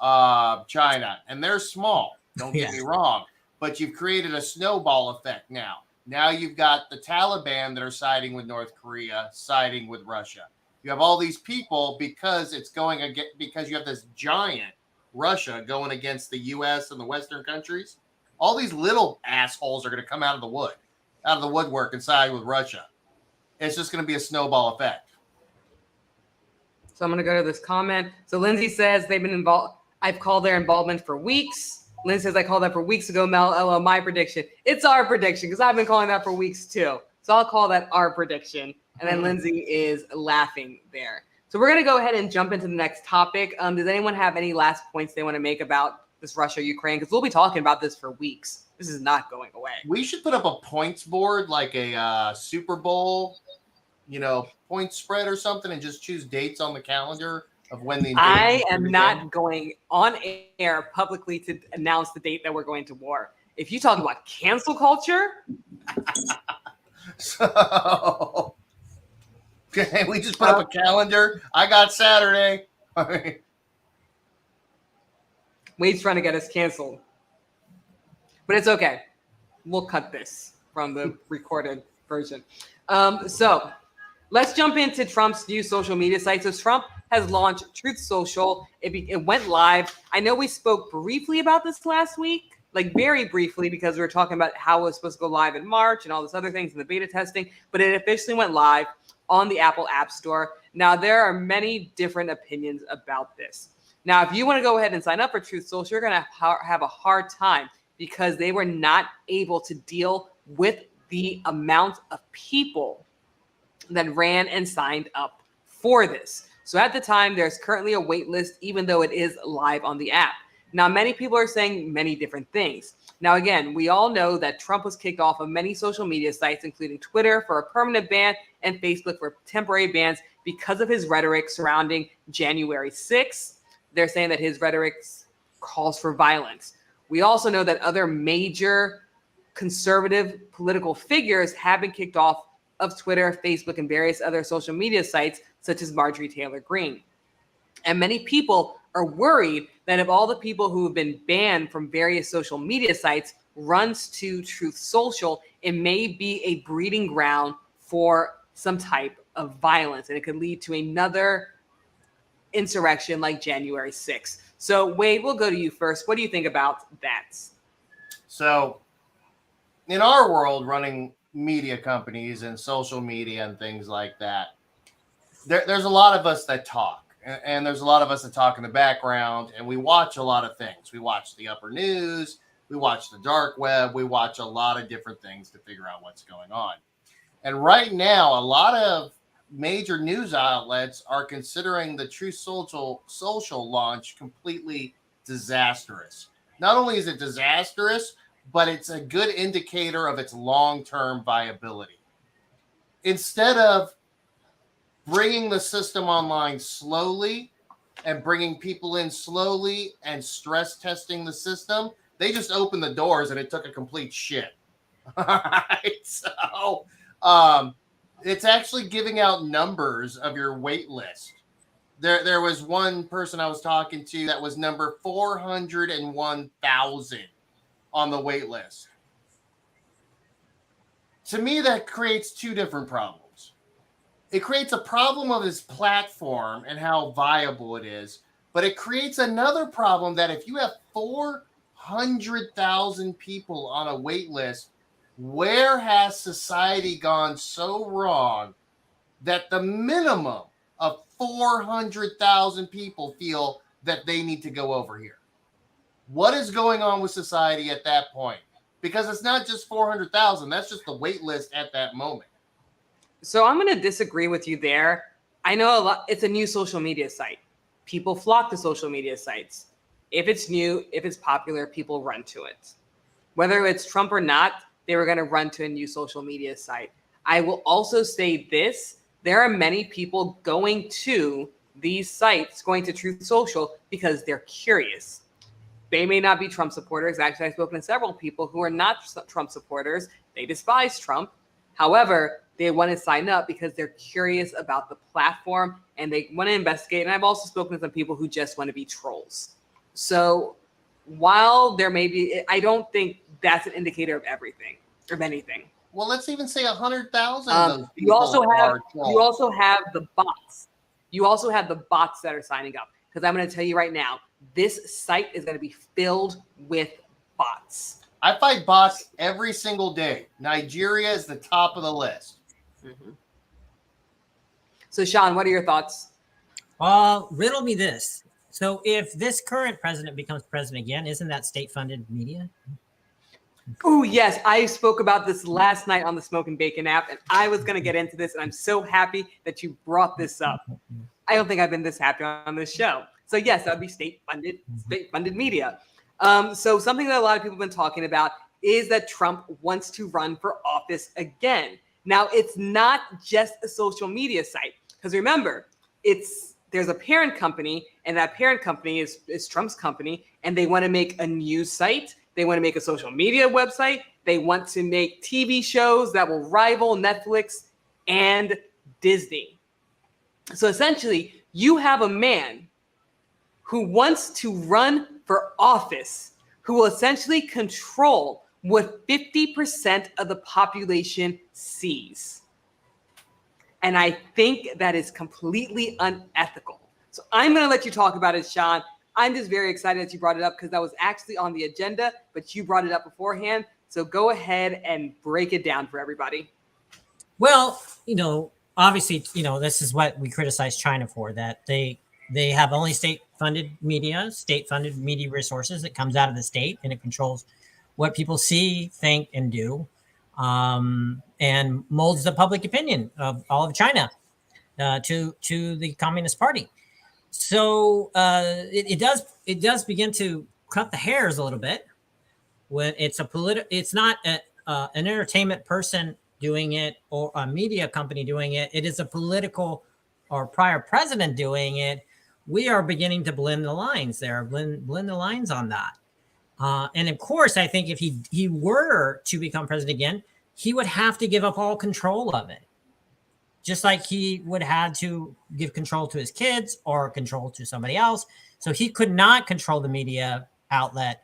China, and they're small. Don't get me wrong, but you've created a snowball effect now. Now you've got the Taliban that are siding with North Korea, siding with Russia. You have all these people because it's going again because you have this giant Russia going against the U.S. and the Western countries, all these little assholes are going to come out of the woodwork and side with Russia. It's just going to be a snowball effect. So I'm going to go to this comment. So Lindsay says they've been involved. I've called their involvement for weeks. Lindsay says I called that for weeks ago. Mel, LO, my prediction. It's our prediction because I've been calling that for weeks too. So I'll call that our prediction. And then Lindsay is laughing there. So we're going to go ahead and jump into the next topic. Does anyone have any last points they want to make about this Russia-Ukraine? Because we'll be talking about this for weeks. This is not going away. We should put up a points board like a Super Bowl, point spread or something, and just choose dates on the calendar of when the. I am not going on air publicly to announce the date that we're going to war. If you talk about cancel culture, so okay, we just put up a calendar. I got Saturday. Wade's trying to get us canceled, but it's okay. We'll cut this from the recorded version. So let's jump into Trump's new social media site. So Trump has launched Truth Social. It went live. I know we spoke briefly about this last week, like very briefly, because we were talking about how it was supposed to go live in March and all this other things in the beta testing, but it officially went live on the Apple App Store. Now, there are many different opinions about this. Now, if you want to go ahead and sign up for Truth Social, you're going to have a hard time because they were not able to deal with the amount of people that ran and signed up for this. So at the time, there's currently a wait list, even though it is live on the app. Now, many people are saying many different things. Now, again, we all know that Trump was kicked off of many social media sites, including Twitter for a permanent ban and Facebook for temporary bans because of his rhetoric surrounding January 6th. They're saying that his rhetoric calls for violence. We also know that other major conservative political figures have been kicked off of Twitter, Facebook, and various other social media sites, such as Marjorie Taylor Greene. And many people are worried that if all the people who have been banned from various social media sites runs to Truth Social, it may be a breeding ground for some type of violence, and it could lead to another insurrection like January 6th. So Wade, we'll go to you first. What do you think about that? So in our world, running media companies and social media and things like that, there's a lot of us that talk, and there's a lot of us that talk in the background, and we watch a lot of things. We watch the upper news, we watch the dark web, we watch a lot of different things to figure out what's going on. And right now, a lot of major news outlets are considering the Truth Social launch completely disastrous. Not only is it disastrous, but it's a good indicator of its long-term viability. Instead of bringing the system online slowly and bringing people in slowly and stress testing the system, they just opened the doors and it took a complete shit. All right. So, it's actually giving out numbers of your wait list. There was one person I was talking to that was number 401,000 on the wait list. To me, that creates two different problems. It creates a problem of his platform and how viable it is, but it creates another problem that if you have 400,000 people on a wait list, where has society gone so wrong that the minimum of 400,000 people feel that they need to go over here? What is going on with society at that point? Because it's not just 400,000. That's just the wait list at that moment. So I'm going to disagree with you there. I know a lot. It's a new social media site. People flock to social media sites. If it's new, if it's popular, people run to it. Whether it's Trump or not, they were going to run to a new social media site. I will also say this. There are many people going to these sites, going to Truth Social, because they're curious. They may not be Trump supporters. Actually, I've spoken to several people who are not Trump supporters. They despise Trump. However, they want to sign up because they're curious about the platform and they want to investigate. And I've also spoken to some people who just want to be trolls. So while there may be, I don't think that's an indicator of everything, of anything. Well, let's even say 100,000 of those people you also have trolls. the bots. You also have the bots that are signing up. Because I'm going to tell you right now, this site is going to be filled with bots. I fight bots every single day. Nigeria is the top of the list. Mm-hmm. So, Sean, what are your thoughts? Riddle me this. So if this current president becomes president again, isn't that state-funded media? Oh, yes. I spoke about this last night on the Smoke and Bacon app, and I was going to get into this, and I'm so happy that you brought this up. I don't think I've been this happy on this show. So, yes, that would be state-funded media. So something that a lot of people have been talking about is that Trump wants to run for office again. Now, it's not just a social media site, because remember, there's a parent company, and that parent company is Trump's company, and they want to make a news site. They want to make a social media website. They want to make TV shows that will rival Netflix and Disney. So essentially, you have a man who wants to run for office, who will essentially control what 50% of the population sees. And I think that is completely unethical. So I'm going to let you talk about it, Sean. I'm just very excited that you brought it up because that was actually on the agenda, but you brought it up beforehand. So go ahead and break it down for everybody. Well, obviously, this is what we criticize China for, that they have only state-funded media resources that comes out of the state, and it controls what people see, think, and do, and molds the public opinion of all of China to the Communist Party. So it does begin to cut the hairs a little bit when it's it's not an entertainment person doing it or a media company doing it. It is a political or prior president doing it. We are beginning to blend the lines there, blend the lines on that. And of course, I think if he were to become president again, he would have to give up all control of it. Just like he would have to give control to his kids or control to somebody else. So he could not control the media outlet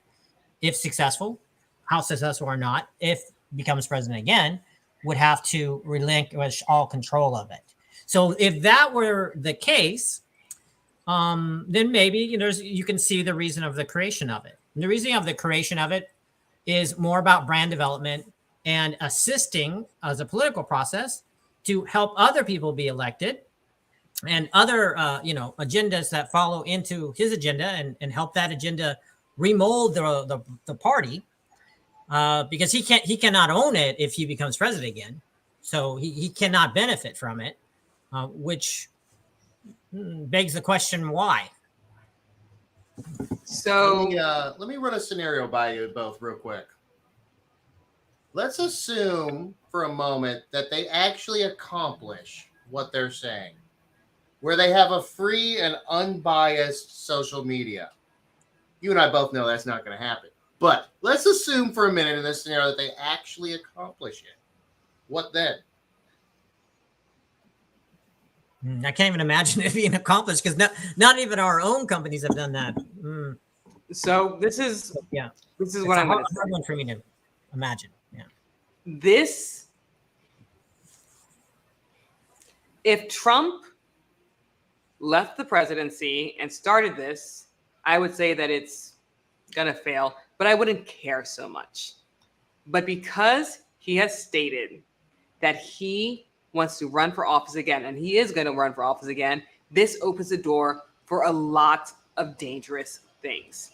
if successful, how successful or not, if becomes president again, would have to relinquish all control of it. So if that were the case, then maybe you can see the reason of the creation of it. And the reason of the creation of it is more about brand development and assisting as a political process to help other people be elected and other agendas that follow into his agenda and help that agenda remold the party, because he cannot own it if he becomes president again. So he cannot benefit from it, which begs the question why. So let me run a scenario by you both real quick. Let's assume for a moment that they actually accomplish what they're saying, where they have a free and unbiased social media. You and I both know that's not going to happen. But let's assume for a minute in this scenario that they actually accomplish it. What then? I can't even imagine it being accomplished because not even our own companies have done that. So this is what I'm going to say. Hard one for me to imagine. Yeah. If Trump left the presidency and started this, I would say that it's going to fail, but I wouldn't care so much. But because he has stated that he wants to run for office again, and he is going to run for office again, this opens the door for a lot of dangerous things.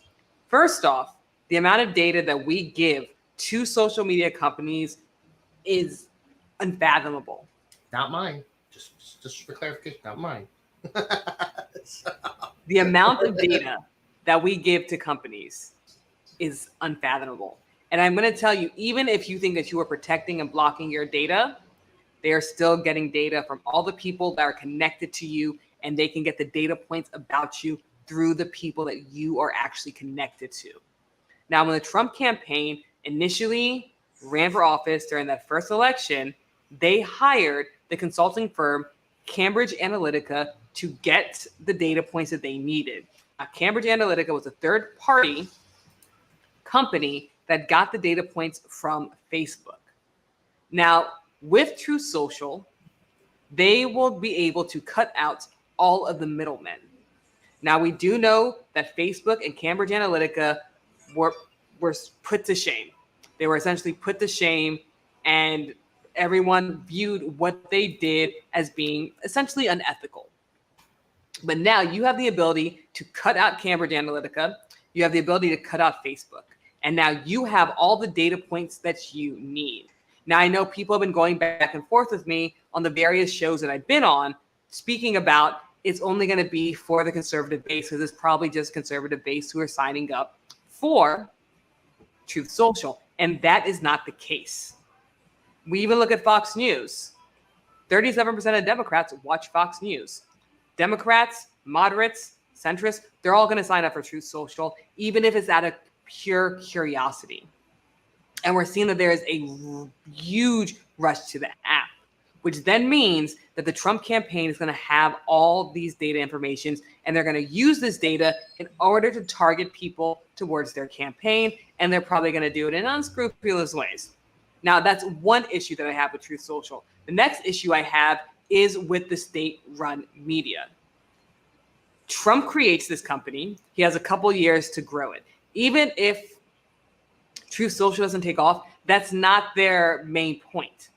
First off, the amount of data that we give to social media companies is unfathomable. Not mine. Just for clarification, not mine. The amount of data that we give to companies is unfathomable. And I'm going to tell you, even if you think that you are protecting and blocking your data, they are still getting data from all the people that are connected to you, and they can get the data points about you through the people that you are actually connected to. Now, when the Trump campaign initially ran for office during that first election, they hired the consulting firm Cambridge Analytica to get the data points that they needed. Now, Cambridge Analytica was a third-party company that got the data points from Facebook. Now, with Truth Social, they will be able to cut out all of the middlemen. Now, we do know that Facebook and Cambridge Analytica were put to shame. They were essentially put to shame, and everyone viewed what they did as being essentially unethical. But now you have the ability to cut out Cambridge Analytica. You have the ability to cut out Facebook. And now you have all the data points that you need. Now, I know people have been going back and forth with me on the various shows that I've been on, speaking about it's only going to be for the conservative base, because it's probably just conservative base who are signing up for Truth Social. And that is not the case. We even look at Fox News. 37% of Democrats watch Fox News. Democrats, moderates, centrists, they're all going to sign up for Truth Social, even if it's out of pure curiosity. And we're seeing that there is a huge rush to the app, which then means that the Trump campaign is going to have all these data informations, and they're going to use this data in order to target people towards their campaign, and they're probably going to do it in unscrupulous ways. Now, that's one issue that I have with Truth Social. The next issue I have is with the state-run media. Trump creates this company. He has a couple years to grow it. Even if Truth Social doesn't take off, that's not their main point.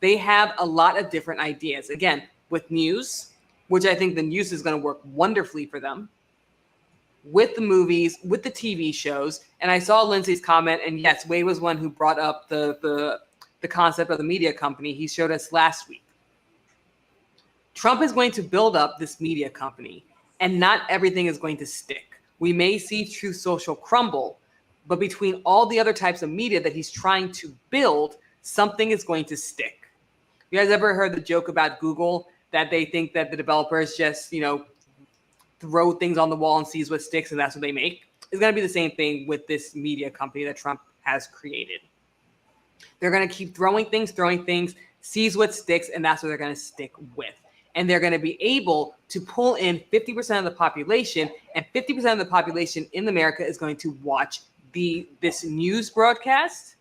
They have a lot of different ideas. Again, with news, which I think the news is going to work wonderfully for them, with the movies, with the TV shows. And I saw Lindsay's comment, and yes, Wade was one who brought up the concept of the media company. He showed us last week. Trump is going to build up this media company, and not everything is going to stick. We may see Truth Social crumble, but between all the other types of media that he's trying to build, something is going to stick. You guys ever heard the joke about Google that they think that the developers just, throw things on the wall and sees what sticks and that's what they make? It's going to be the same thing with this media company that Trump has created. They're going to keep throwing things, sees what sticks, and that's what they're going to stick with. And they're going to be able to pull in 50% of the population, and 50% of the population in America is going to watch this news broadcast.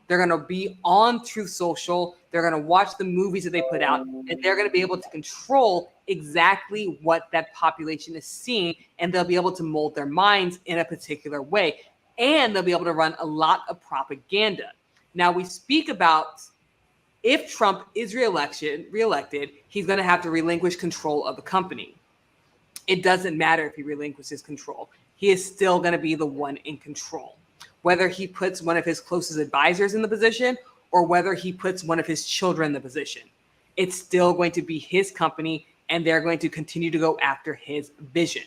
They're going to be on Truth Social. They're going to watch the movies that they put out, and they're going to be able to control exactly what that population is seeing, and they'll be able to mold their minds in a particular way, and they'll be able to run a lot of propaganda. Now, we speak about if Trump is reelected, he's going to have to relinquish control of the company. It doesn't matter if he relinquishes control. He is still going to be the one in control. Whether he puts one of his closest advisors in the position or whether he puts one of his children in the position, it's still going to be his company, and they're going to continue to go after his vision.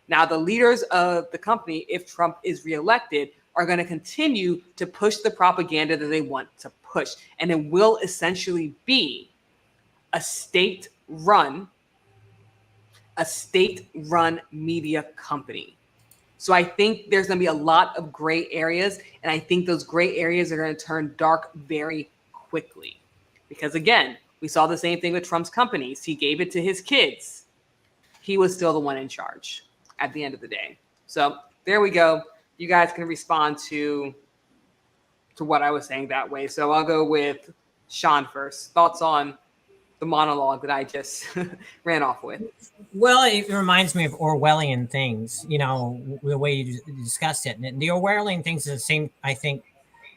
Now, the leaders of the company, if Trump is reelected, are going to continue to push the propaganda that they want to push. And it will essentially be a state-run media company. So I think there's going to be a lot of gray areas, and I think those gray areas are going to turn dark very quickly. Because again, we saw the same thing with Trump's companies. He gave it to his kids. He was still the one in charge at the end of the day. So there we go. You guys can respond to what I was saying that way. So I'll go with Sean first. Thoughts on the monologue that I just ran off with? Well, it reminds me of Orwellian things, the way you discussed it. And the Orwellian things is the same, I think,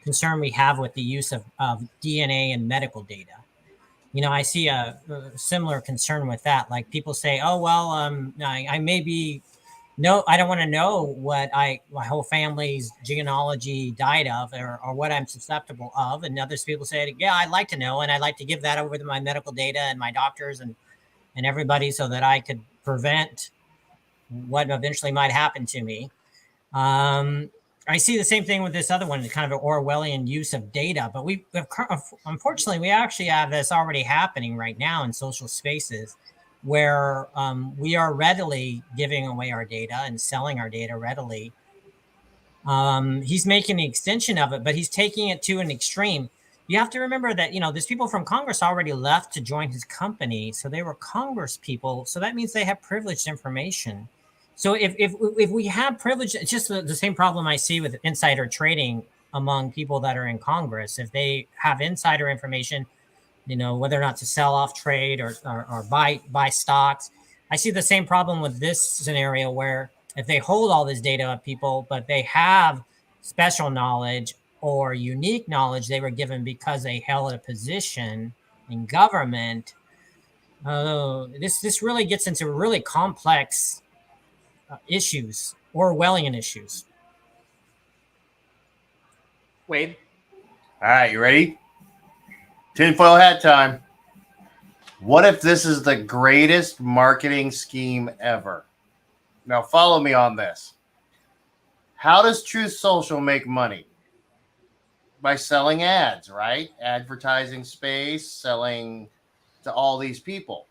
concern we have with the use of DNA and medical data. I see a similar concern with that. Like people say, oh, well, I may be, no, I don't want to know what my whole family's genealogy died of or what I'm susceptible of. And others people say, yeah, I'd like to know. And I'd like to give that over to my medical data and my doctors and everybody so that I could prevent what eventually might happen to me. I see the same thing with this other one, the kind of an Orwellian use of data. But unfortunately, we actually have this already happening right now in social spaces where we are readily giving away our data and selling our data readily. He's making an extension of it, but he's taking it to an extreme. You have to remember that, there's people from Congress already left to join his company. So they were Congress people. So that means they have privileged information. So if we have privilege, it's just the same problem I see with insider trading among people that are in Congress. If they have insider information, whether or not to sell off trade or buy stocks, I see the same problem with this scenario where if they hold all this data of people, but they have special knowledge or unique knowledge they were given because they held a position in government, this really gets into really complex issues, Orwellian issues. Wade? All right, you ready? Tinfoil hat time. What if this is the greatest marketing scheme ever? Now, follow me on this. How does Truth Social make money? By selling ads, right? Advertising space, selling to all these people.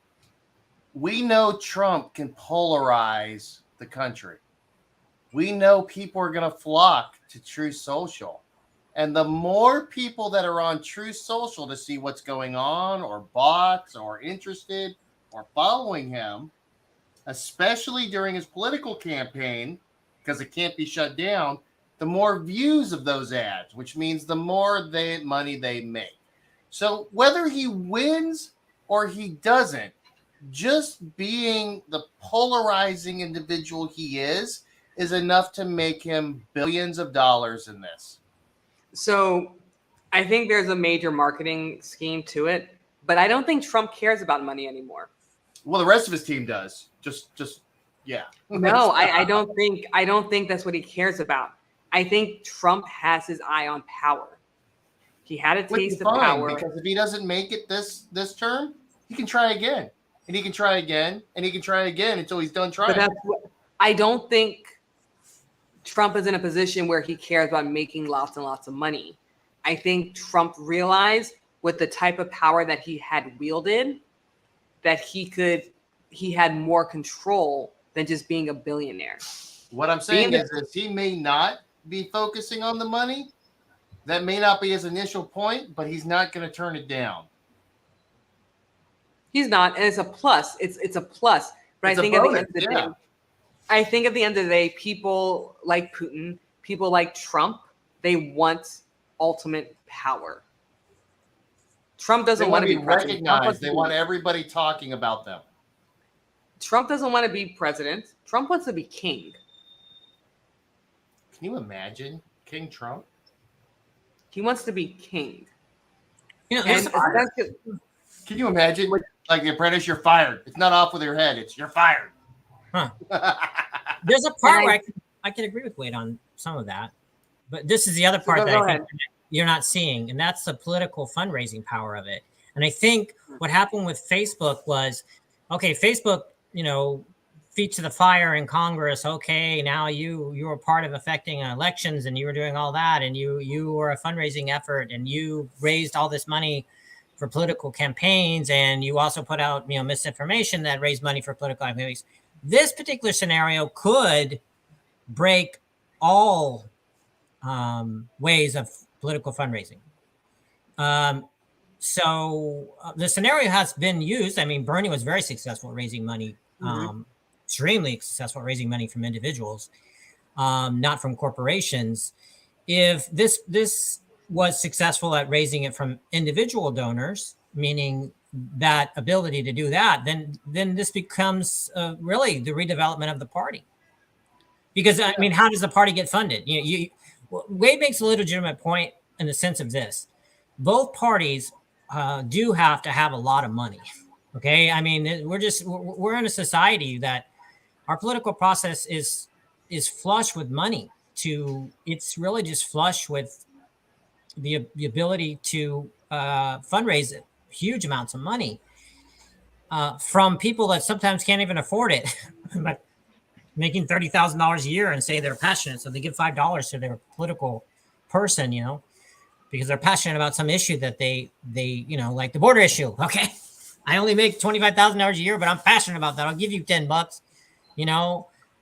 We know Trump can polarize the country. We know people are going to flock to Truth Social. And the more people that are on Truth Social to see what's going on, or bots, or interested, or following him, especially during his political campaign, because it can't be shut down, the more views of those ads, which means the more money they make. So whether he wins or he doesn't, just being the polarizing individual he is enough to make him billions of dollars in this. So I think there's a major marketing scheme to it, but I don't think Trump cares about money anymore. Well, the rest of his team does. Just yeah. No, I don't think that's what he cares about. I think Trump has his eye on power. He had a taste of power. Because if he doesn't make it this term, he can try again. And he can try again, and he can try again until he's done trying. But I don't think Trump is in a position where he cares about making lots and lots of money. I think Trump realized with the type of power that he had wielded that he had more control than just being a billionaire. What I'm saying is he may not be focusing on the money. That may not be his initial point, but he's not going to turn it down. He's not, and it's a plus. It's a plus. But It's I think a at the bonus, end of the yeah. day, I think at the end of the day, people like Putin, people like Trump, they want ultimate power. Trump They doesn't want to be recognized. president. They want everybody talking about them. Trump doesn't want to be president. Trump wants to be king. Can you imagine King Trump? He wants to be king. You know, And Can you imagine? Like The Apprentice, you're fired. It's not off with your head. It's you're fired. Huh. There's a part where I can agree with Wade on some of that, but this is the other part that I think you're not seeing, and that's the political fundraising power of it. And I think what happened with Facebook was, okay, Facebook, feet to the fire in Congress. Okay, now you were part of affecting elections, and you were doing all that, and you were a fundraising effort, and you raised all this money for political campaigns, and you also put out misinformation that raised money for political activities. This particular scenario could break all ways of political fundraising. So the scenario has been used. I mean, Bernie was very successful at raising money, extremely successful at raising money from individuals, not from corporations. If this was successful at raising it from individual donors, meaning that ability to do that, then this becomes really the redevelopment of the party. Because I mean, how does the party get funded? Wade makes a legitimate point in the sense of this: both parties do have to have a lot of money. Okay, I mean, we're in a society that our political process is flush with money. It's really just flush with the ability to fundraise huge amounts of money from people that sometimes can't even afford it, but making $30,000 a year and say they're passionate. So they give $5 to their political person, because they're passionate about some issue that they like the border issue. Okay, I only make $25,000 a year, but I'm passionate about that. I'll give you $10.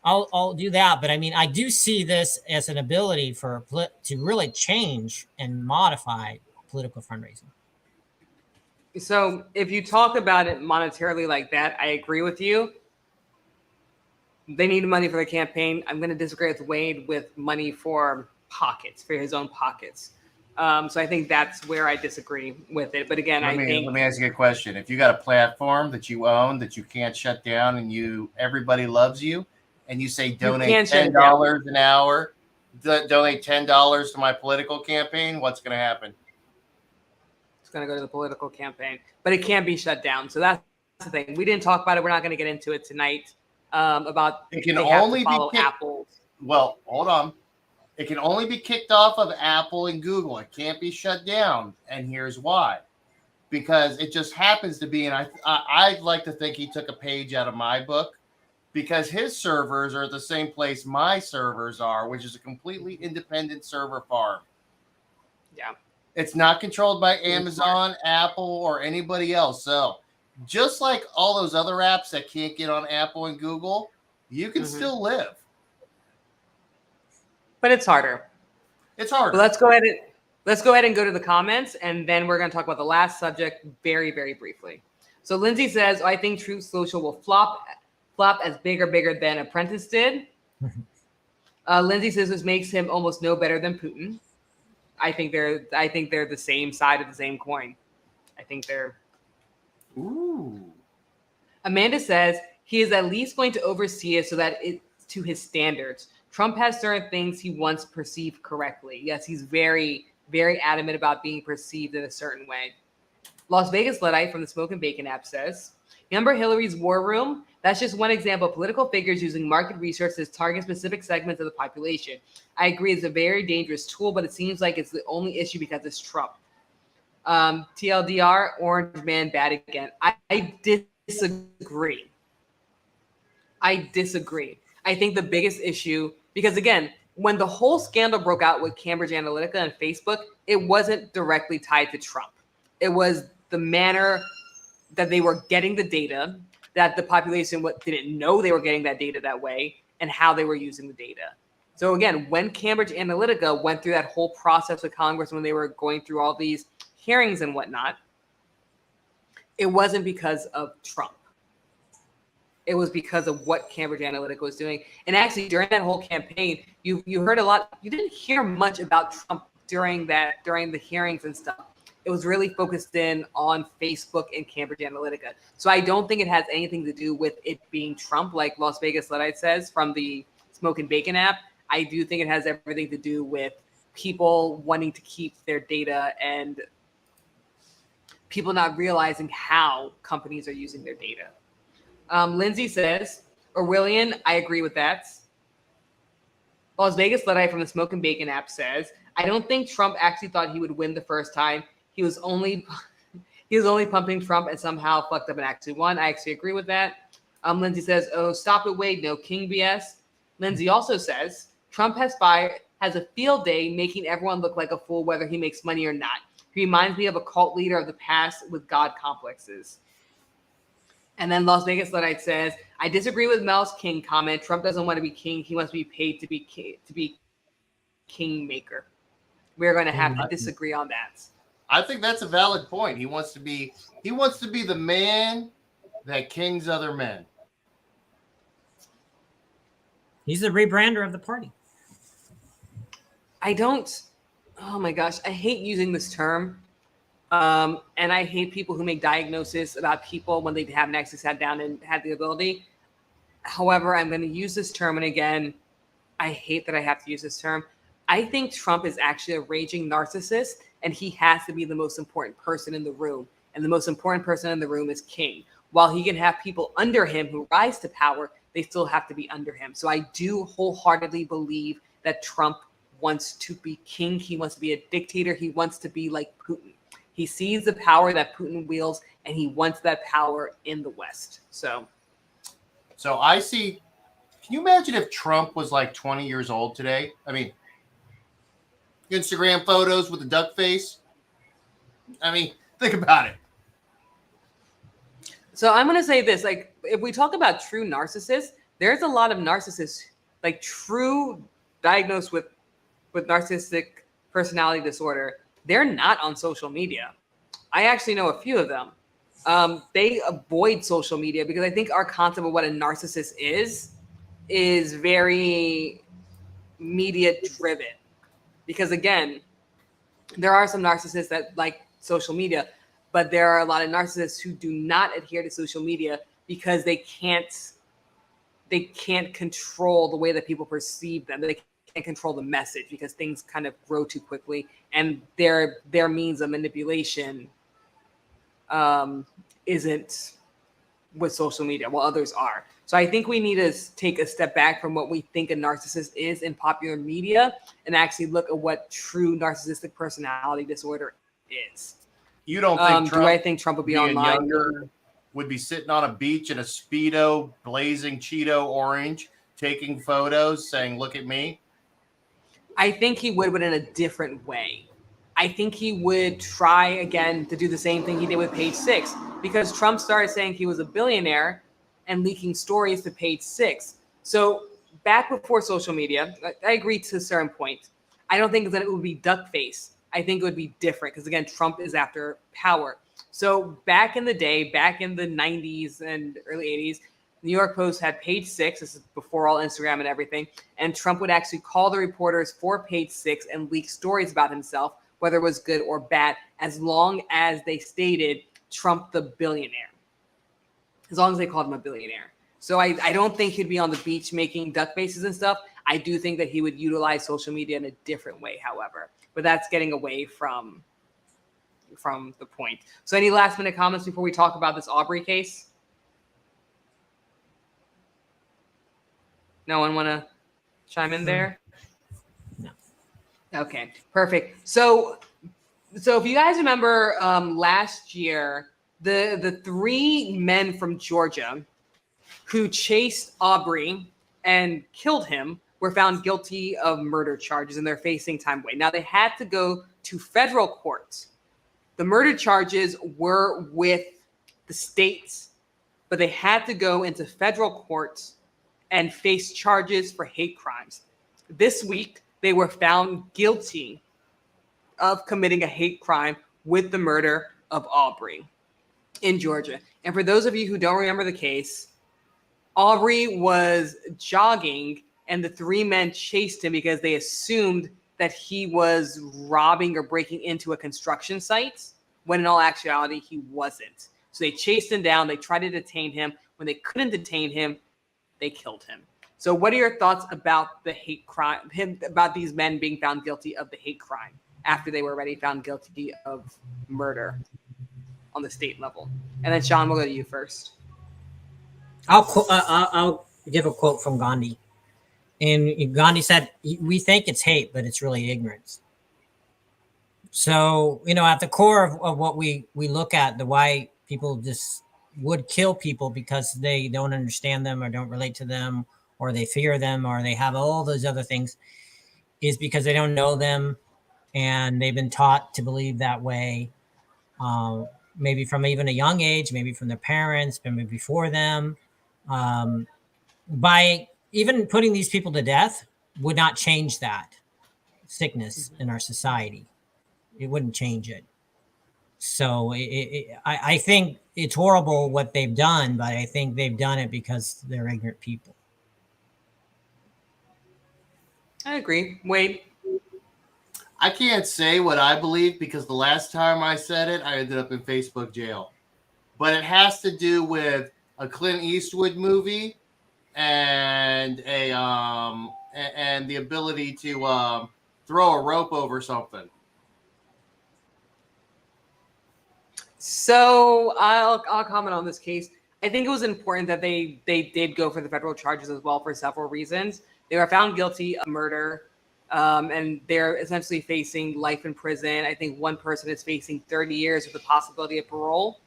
I'll do that. But I mean, I do see this as an ability to really change and modify political fundraising. So if you talk about it monetarily like that, I agree with you. They need money for the campaign. I'm going to disagree with Wade with money for his own pockets. So I think that's where I disagree with it. But again, Let I me think ask you a question. If you got a platform that you own that you can't shut down and everybody loves you, and you say donate can't shut it $10 an hour, donate $10 to my political campaign, what's going to happen? it's going to go to the political campaign, but it can't be shut down. So that's the thing. We didn't talk about it. We're not going to get into it tonight about It can they have only to be follow kicked. Apple. Well, hold on. It can only be kicked off of Apple and Google. It can't be shut down, and here's why. Because it just happens to be, and I'd like to think he took a page out of my book, because his servers are at the same place my servers are, which is a completely independent server farm. Yeah. It's not controlled by Amazon, Apple, or anybody else. So just like all those other apps that can't get on Apple and Google, you can still live. But it's harder. It's harder. But let's go ahead and go to the comments, and then we're going to talk about the last subject very, very briefly. So Lindsay says, I think Truth Social will flop as bigger than Apprentice did. Lindsay says this makes him almost no better than Putin. I think they're the same side of the same coin. I think they're. Ooh. Amanda says he is at least going to oversee it so that it's to his standards. Trump has certain things he wants perceived correctly. Yes, he's very, very adamant about being perceived in a certain way. Las Vegas Luddite from the Smoke and Bacon app says, remember Hillary's war room? That's just one example of political figures using market research to target specific segments of the population. I agree it's a very dangerous tool, but it seems like it's the only issue because it's Trump. TLDR, Orange Man bad again. I disagree. I think the biggest issue, because again, when the whole scandal broke out with Cambridge Analytica and Facebook, it wasn't directly tied to Trump. It was the manner that they were getting the data, that the population didn't know they were getting that data that way, and how they were using the data. So again, when Cambridge Analytica went through that whole process with Congress, when they were going through all these hearings and whatnot, it wasn't because of Trump. It was because of what Cambridge Analytica was doing. And actually, during that whole campaign, you heard a lot. You didn't hear much about Trump during the hearings and stuff. It was really focused in on Facebook and Cambridge Analytica. So I don't think it has anything to do with it being Trump, like Las Vegas Luddite says from the Smoke and Bacon app. I do think it has everything to do with people wanting to keep their data and people not realizing how companies are using their data. Lindsay says, Aurelian, I agree with that. Las Vegas Luddite from the Smoke and Bacon app says, I don't think Trump actually thought he would win the first time. He was only pumping Trump and somehow fucked up and actually won. I actually agree with that. Lindsay says, oh, stop it, Wade. No King BS. Lindsay also says, Trump has a field day making everyone look like a fool, whether he makes money or not. He reminds me of a cult leader of the past with God complexes. And then Las Vegas Luddite says, I disagree with Mel's king comment. Trump doesn't want to be king. He wants to be paid to be kingmaker. We're going to have to disagree on that. I think that's a valid point. He wants to be the man that kings other men. He's the rebrander of the party. Oh my gosh, I hate using this term. And I hate people who make diagnoses about people when they haven't actually sat down and had the ability. However, I'm going to use this term. And again, I hate that I have to use this term. I think Trump is actually a raging narcissist, and he has to be the most important person in the room. And the most important person in the room is king. While he can have people under him who rise to power, they still have to be under him. So I do wholeheartedly believe that Trump wants to be king. He wants to be a dictator. He wants to be like Putin. He sees the power that Putin wields, and he wants that power in the West. So I see. Can you imagine if Trump was like 20 years old today? I mean, Instagram photos with a duck face. I mean, think about it. So I'm going to say this, like, if we talk about true narcissists, there's a lot of narcissists, like true diagnosed with narcissistic personality disorder. They're not on social media. I actually know a few of them. They avoid social media because I think our concept of what a narcissist is very media driven. Because again, there are some narcissists that like social media, but there are a lot of narcissists who do not adhere to social media because they can't control the way that people perceive them. They can't control the message because things kind of grow too quickly, and their means of manipulation isn't with social media, while others are. So I think we need to take a step back from what we think a narcissist is in popular media and actually look at what true narcissistic personality disorder is. You don't think do I think Trump would be being online? younger would be sitting on a beach in a Speedo, blazing Cheeto orange, taking photos, saying, "Look at me"? I think he would, but in a different way. I think he would try again to do the same thing he did with Page Six, because Trump started saying he was a billionaire and leaking stories to Page Six. So back before social media, I agree to a certain point. I don't think that it would be duck face. I think it would be different because, again, Trump is after power. So back in the day, back in the 90s and early 80s, New York Post had Page Six. This is before all Instagram and everything. And Trump would actually call the reporters for Page Six and leak stories about himself, whether it was good or bad, as long as they stated Trump the billionaire. As long as they called him a billionaire. So I don't think he'd be on the beach making duck faces and stuff. I do think that he would utilize social media in a different way, however. But that's getting away from the point. So any last minute comments before we talk about this Aubrey case? No one want to chime in there? No. Okay, perfect. So if you guys remember last year, the three men from Georgia who chased Aubrey and killed him were found guilty of murder charges, and they're facing time away. Now, they had to go to federal court. The murder charges were with the states, but they had to go into federal court and face charges for hate crimes. This week, they were found guilty of committing a hate crime with the murder of Aubrey in Georgia. And for those of you who don't remember the case, Aubrey was jogging and the three men chased him because they assumed that he was robbing or breaking into a construction site, when in all actuality, he wasn't. So they chased him down. They tried to detain him. When they couldn't detain him, they killed him. So what are your thoughts about the hate crime, about these men being found guilty of the hate crime after they were already found guilty of murder on the state level? And then Sean, we'll go to you first. I'll give a quote from Gandhi. And Gandhi said, "We think it's hate, but it's really ignorance." So, at the core of what we look at, the why people just would kill people because they don't understand them or don't relate to them, or they fear them, or they have all those other things, is because they don't know them and they've been taught to believe that way. Maybe from even a young age, maybe from their parents, maybe before them. By even putting these people to death would not change that sickness in our society. It wouldn't change it. So I think it's horrible what they've done, but I think they've done it because they're ignorant people. I agree. Wade? I can't say what I believe because the last time I said it, I ended up in Facebook jail. But it has to do with a Clint Eastwood movie and and the ability to throw a rope over something. So I'll comment on this case. I think it was important that they did go for the federal charges as well for several reasons. They were found guilty of murder, and they're essentially facing life in prison. I think one person is facing 30 years with the possibility of parole,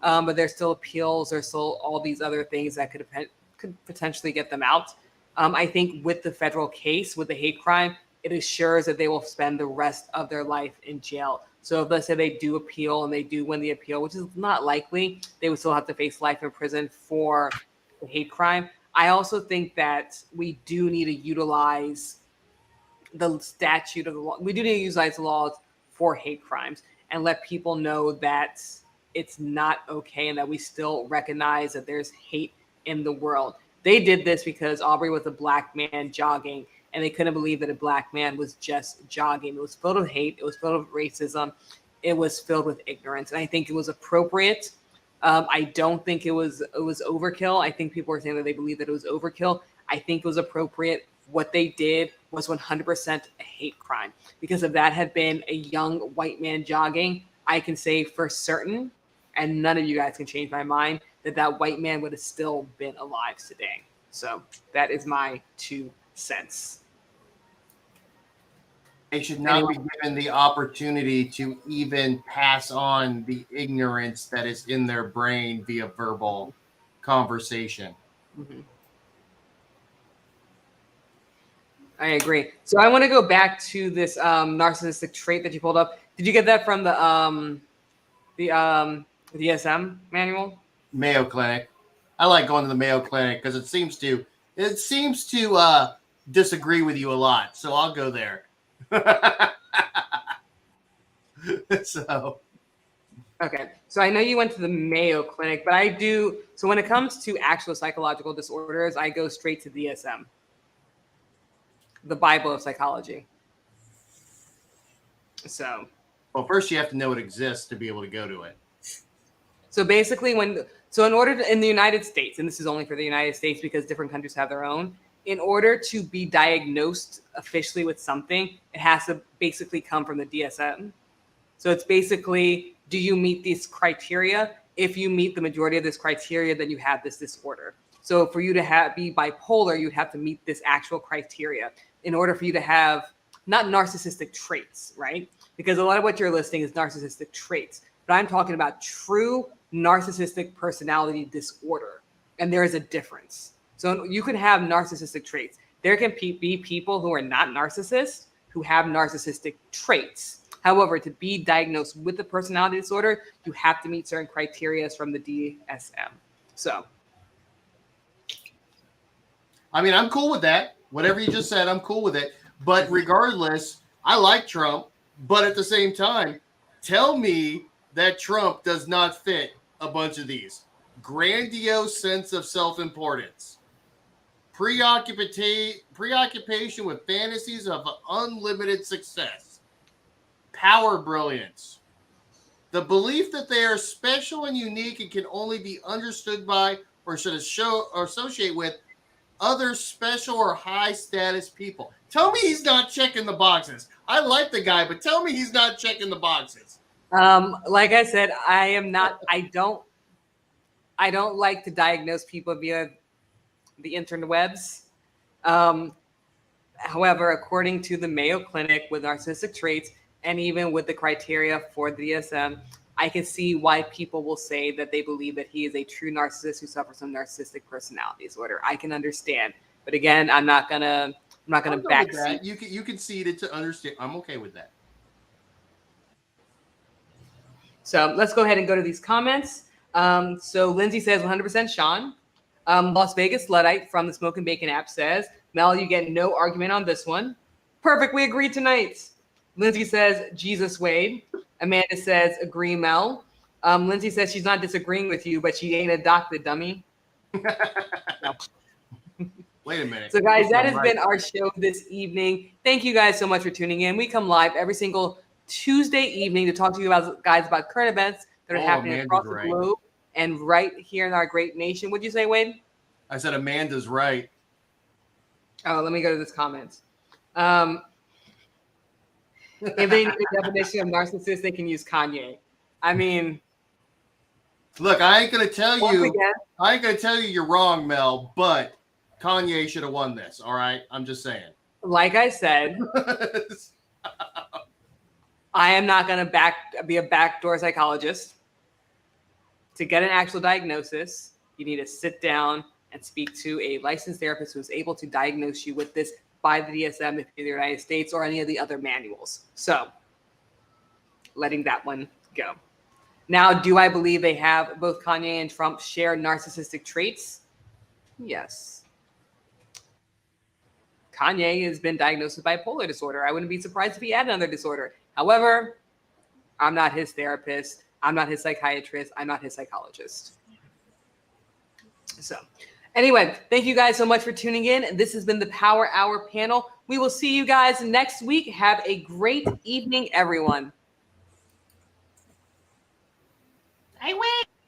but there's still appeals. There's still all these other things that could potentially get them out. I think with the federal case, with the hate crime, it assures that they will spend the rest of their life in jail. So if let's say they do appeal and they do win the appeal, which is not likely, they would still have to face life in prison for the hate crime. I also think that we do need to utilize the statute of the law. We do need to utilize the laws for hate crimes and let people know that it's not okay and that we still recognize that there's hate in the world. They did this because Aubrey was a black man jogging and they couldn't believe that a black man was just jogging. It was filled with hate. It was filled with racism. It was filled with ignorance. And I think it was appropriate. I don't think it was overkill. I think people were saying that they believe that it was overkill. I think it was appropriate. What they did was 100% a hate crime, because if that had been a young white man jogging, I can say for certain, and none of you guys can change my mind, that white man would have still been alive today. So that is my 2 cents. They should not be given the opportunity to even pass on the ignorance that is in their brain via verbal conversation. Mm-hmm. I agree. So I want to go back to this narcissistic trait that you pulled up. Did you get that from the DSM manual? Mayo Clinic. I like going to the Mayo Clinic because it seems to disagree with you a lot. So I'll go there. Okay. So I know you went to the Mayo Clinic, but I do. So when it comes to actual psychological disorders, I go straight to DSM, the Bible of psychology. So. Well, first you have to know it exists to be able to go to it. So basically, in order to, in the United States, and this is only for the United States because different countries have their own, in order to be diagnosed officially with something, it has to basically come from the DSM. So it's basically, do you meet these criteria? If you meet the majority of this criteria, then you have this disorder. So for you to be bipolar, you have to meet this actual criteria in order for you to have not narcissistic traits, right? Because a lot of what you're listing is narcissistic traits, but I'm talking about true narcissistic personality disorder. And there is a difference. So you can have narcissistic traits. There can be people who are not narcissists who have narcissistic traits. However, to be diagnosed with the personality disorder, you have to meet certain criteria from the DSM. So. I mean, I'm cool with that. Whatever you just said, I'm cool with it. But regardless, I like Trump. But at the same time, tell me that Trump does not fit a bunch of these. Grandiose sense of self-importance. Preoccupation with fantasies of unlimited success. Power brilliance. The belief that they are special and unique and can only be understood by or should associate with other special or high status people. Tell me he's not checking the boxes. I like the guy, but tell me he's not checking the boxes. Like I said, I don't like to diagnose people via the interwebs. However, according to the Mayo Clinic with narcissistic traits, and even with the criteria for the DSM, I can see why people will say that they believe that he is a true narcissist who suffers from narcissistic personality disorder. I can understand, but again, I'm not gonna backseat. You conceded to understand. I'm okay with that. So let's go ahead and go to these comments. So Lindsay says 100% Sean. Las Vegas Luddite from the Smoke and Bacon app says, Mel, you get no argument on this one. Perfect. We agree tonight. Lindsay says, Jesus Wade. Amanda says, agree, Mel. Lindsay says she's not disagreeing with you, but she ain't a doctor, dummy. No. Wait a minute. So, guys, that has been our show this evening. Thank you guys so much for tuning in. We come live every single Tuesday evening to talk to you guys about current events that are happening across the globe and right here in our great nation. What'd you say, Wade? I said Amanda's right. Oh, let me go to this comment. If they need a definition of narcissist, they can use Kanye. I mean, look, I ain't gonna tell you you're wrong, Mel, but Kanye should have won this. All right, I'm just saying. Like I said, I am not gonna be a backdoor psychologist. To get an actual diagnosis, you need to sit down and speak to a licensed therapist who is able to diagnose you with this by the DSM in the United States or any of the other manuals. So, letting that one go. Now, do I believe they have both Kanye and Trump share narcissistic traits? Yes. Kanye has been diagnosed with bipolar disorder. I wouldn't be surprised if he had another disorder. However, I'm not his therapist. I'm not his psychiatrist. I'm not his psychologist. So, Anyway, thank you guys so much for tuning in. This has been the Power Hour panel. We will see you guys next week. Have a great evening, everyone. I win.